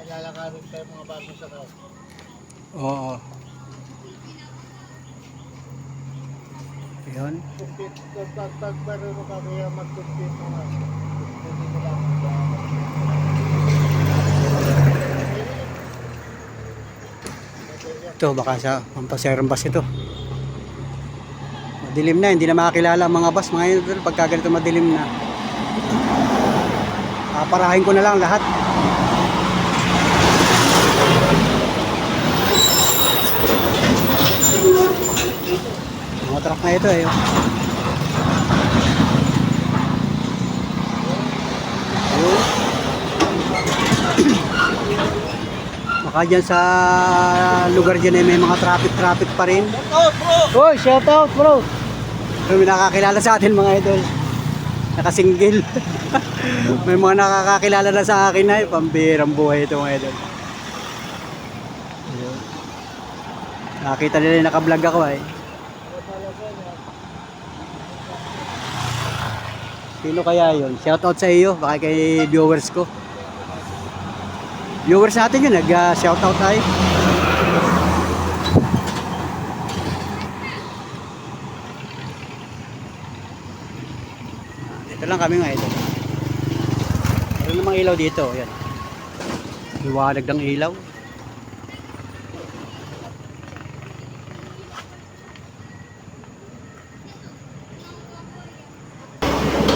lalakarin tayo mga bago sakay. Oo. Yun. Pag marunong ka kaya mag-compute mga ito baka sa pampasahirong bus ito. Madilim na, hindi na makakilala ang mga bus mga idol pagka ganito madilim na. Parahin ko na lang lahat. Mga truck na ito eh. Baka dyan sa lugar dyan eh, may mga traffic pa rin. Oy, shout out bro. May nakakilala sa atin mga idol, nakasinggil. May mga nakakakilala na sa akin na pambirang buhay ito mga idol. Nakita nila yung naka-vlog ako eh. Sino kaya yun? Shout out sa iyo, baka kay viewers ko. Viewers natin yun, nag-shout out tayo. Dito lang kami nga ito. Meron namang ilaw dito, yan. Liwanag ng ilaw.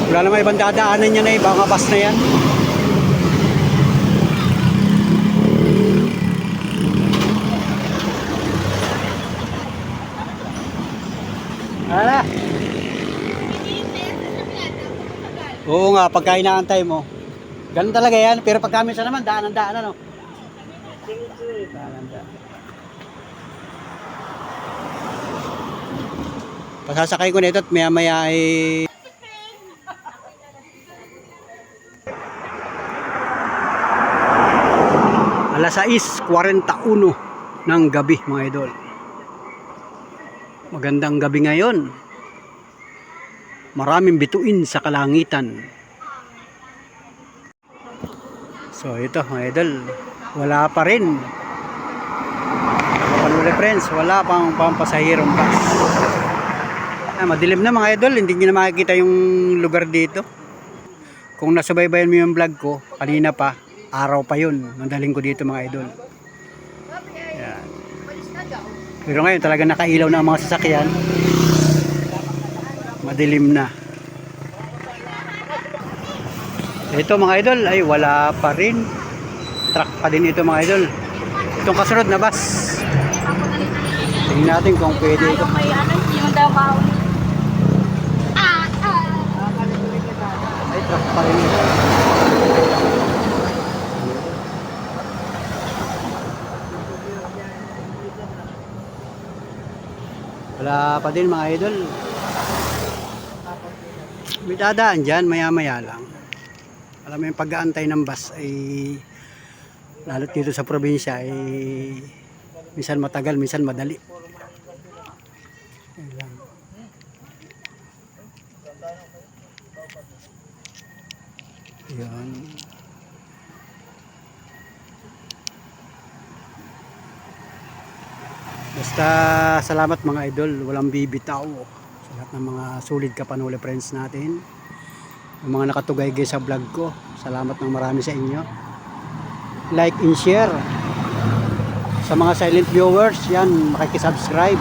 Wala namang ibang dadaanan niya na ibang bus na yan. Ala. Oo nga, pagka inaantay mo. Ganun talaga yan, pero pag minsan naman, daanan, ano? Daanan. Pasasakay ko na ito at maya ay... Alas 6:41 ng gabi mga idol. Magandang gabi ngayon. Maraming bituin sa kalangitan. So ito mga idol, wala pa rin. Panola friends, wala pang pampasahirong bus. Madilim na mga idol, hindi nyo na makikita yung lugar dito. Kung nasubaybayan mo yung vlog ko, kanina pa, araw pa yun, nandaling ko dito mga idol. Yan. Pero ngayon talaga nakailaw na ang mga sasakyan. Madilim na. Ito mga idol ay wala pa rin. Truck pa din ito mga idol. Itong kasunod na bus. Tingnan natin kung pwede ito. May ano, yung daw mauli. Ay, truck pa rin ito. Wala pa din mga idol. May dadaan dyan, maya-maya lang. Alam mo yung pag-aantay ng bus ay lalo dito sa probinsya ay minsan matagal, minsan madali. Yan lang. Yan. Basta salamat mga idol, walang bibitaw sa lahat ng mga solid Kapanuli friends natin. Yung mga nakatugay sa vlog ko, salamat ng marami sa inyo. Like and share. Sa mga silent viewers, yan, makikisubscribe.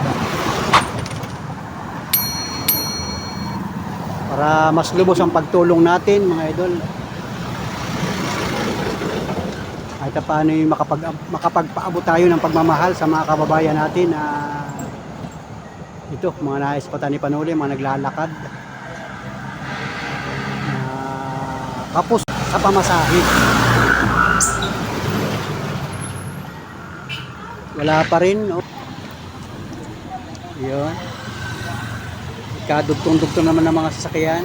Para mas lubos ang pagtulong natin mga idol. Kahit paano yung makapagpaabot tayo ng pagmamahal sa mga kababayan natin na ito, mga naispatan ni Panuli, mga naglalakad. Kapos sa pamasahe. Wala pa rin. Oh. Yun. Kadugtong-dugtong naman ng mga sasakyan.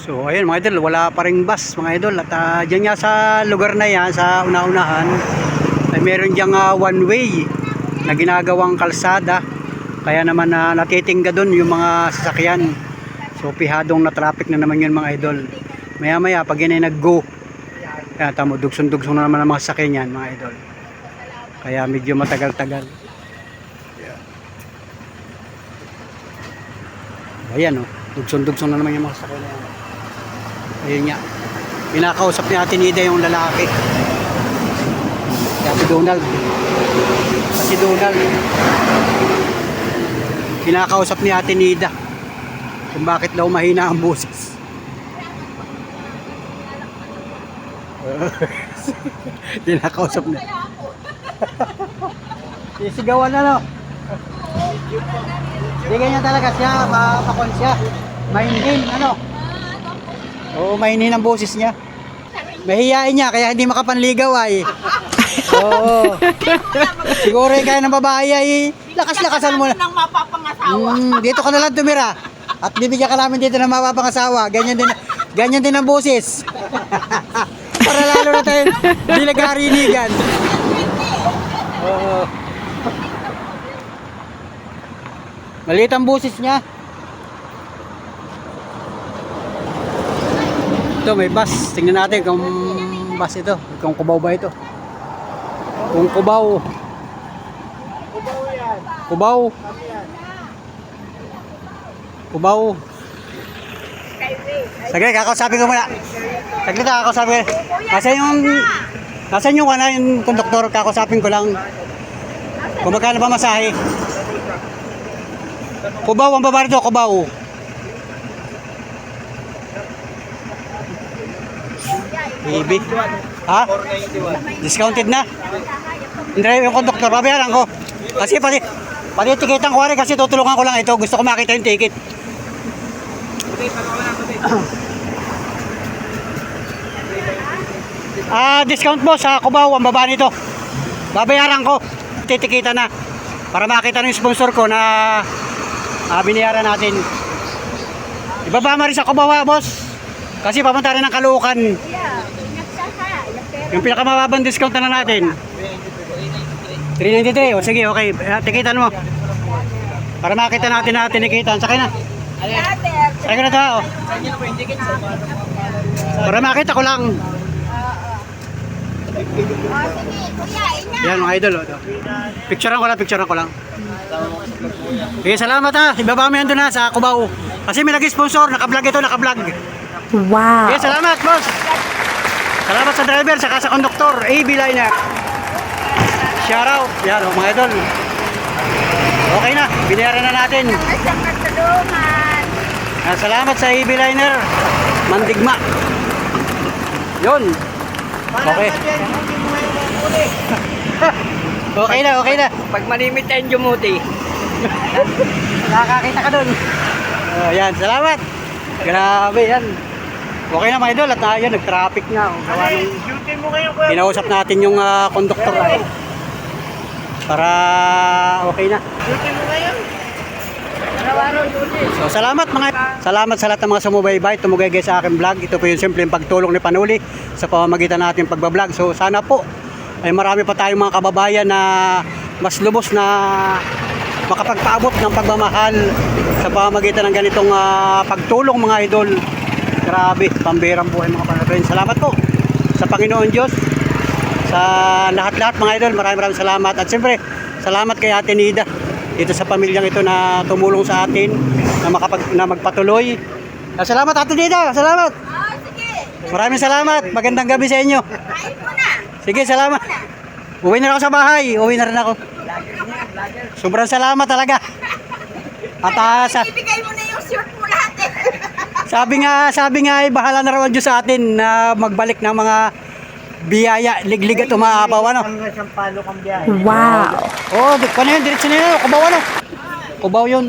So ayun mga idol, wala pa ring bus mga idol. At dyan nga sa lugar na yan, sa una-unahan, ay meron dyan one way na ginagawang kalsada. Kaya naman natitingga doon yung mga sasakyan. So pihadong na traffic na naman yun mga idol. Maya maya pag yun ay nag-go, kaya tamo, dugsong-dugsong na naman ang mga sasakyan yan mga idol. Kaya medyo matagal-tagal. Ayan oh, dugsong-dugsong na naman yung mga sasakyan yan. Ayun nga, pinakausap ni Ate Nida yung lalaki. Si Donald. Si Donald. Pinakausap ni Ate Nida kung bakit daw mahina ang boses. Pinakausap niya. Sisigawan na no. Hindi ganyan talaga siya, mapakon siya. Mahindin, ano? Oo, mahinin ang boses niya. Mahihain niya, kaya hindi makapanligaw ay. Oo. Siguro yung kaya ng babae ay lakas-lakasan mo na. Nang mapapangasawa. Dito ka na lang tumira. At bibigyan ka namin dito ng mapapangasawa. Ganyan din ang boses. Para lalo na tayo di nagharinigan. Oo. Maliit ang boses niya. Ito may bus. Tingnan natin kung bus ito. Kung Cubao ba ito. Kung Cubao. Cubao. Cubao. Saglit, kakausapin ko muna. Saglit, kakausapin. Nasaan yung konduktor? Kakausapin ko lang. Kung magkano pa masahe. Cubao, ang baba rito, Cubao. Baby. Ha? Discounted na? Hindi yung konduktor, babayaran ko. Kasi pati tikitan ko rin kasi tutulungan ko lang ito. Gusto ko makita yung ticket. Discount mo sa Cubao, ang baba nito. Babayaran ko. Titikita na. Para makita ng sponsor ko na binayaran natin. Ibaba mo rin sa Cubao, boss. Kasi papunta rin ng Caloocan. Yeah, nagsaha. Yung pinakamababang discount na natin. 393. O sige, okay. Tikitan mo. Para makita natin na tinikitan. Sakay na. Sakay ka na tao. Para makita ko lang. Sige, kuya, ina. Yan mga idol. Picturean ko lang. Okay, salamat ha. Ibaba mo yan doon ha sa Cubao. Kasi may nag-sponsor. Naka-vlog ito, naka-vlog. Wow. Okay, salamat boss. Salamat sa driver, saka sa konduktor. AB Liner. Shout out. Yan mga idol. Okay na, binayaran na natin. Sa katulungan. Salamat sa AB Liner. Mandigma. Yun. Okay. Okay na. Pag malimit tayong jumuti. Nakakita ka dun. Yan, salamat. Grabe yan. Okay na mga idol at yun, nag-traffic na. Shooting mo ngayon, kuya. Kinausap natin yung konduktor para okay na. Shooting mo ngayon. So salamat sa lahat ng mga sumubaybay, tumugay sa aking vlog. Ito po yung simpleng pagtulong ni Panuli sa pamamagitan natin pagbablog. So sana po ay marami pa tayong mga kababayan na mas lubos na makapagpaabot ng pagmamahal sa pamamagitan ng ganitong pagtulong mga idol. Grabe, pambirang buhay mga panatrin. Salamat po sa Panginoon Diyos, sa lahat-lahat mga idol. Maraming salamat. At siyempre, salamat kay Ate Nida dito sa pamilyang ito na tumulong sa atin na magpatuloy. Salamat Ate Nida, salamat. Oh, sige. Maraming salamat. Magandang gabi sa inyo. Kain mo na. Sige, salamat. Uwi na ako sa bahay. Uwi na rin ako. Sobrang salamat talaga. At Ibigay mo na yung shirt mo lahat eh. sabi nga ay bahala na raw ang Diyos sa atin na magbalik ng mga biyaya, liglig at umaapaw ano. Hanggang siyang palo kang biyahe. Wow. Oh, paano yun? Diretso na yun. Kubaw ano? Kubaw yun.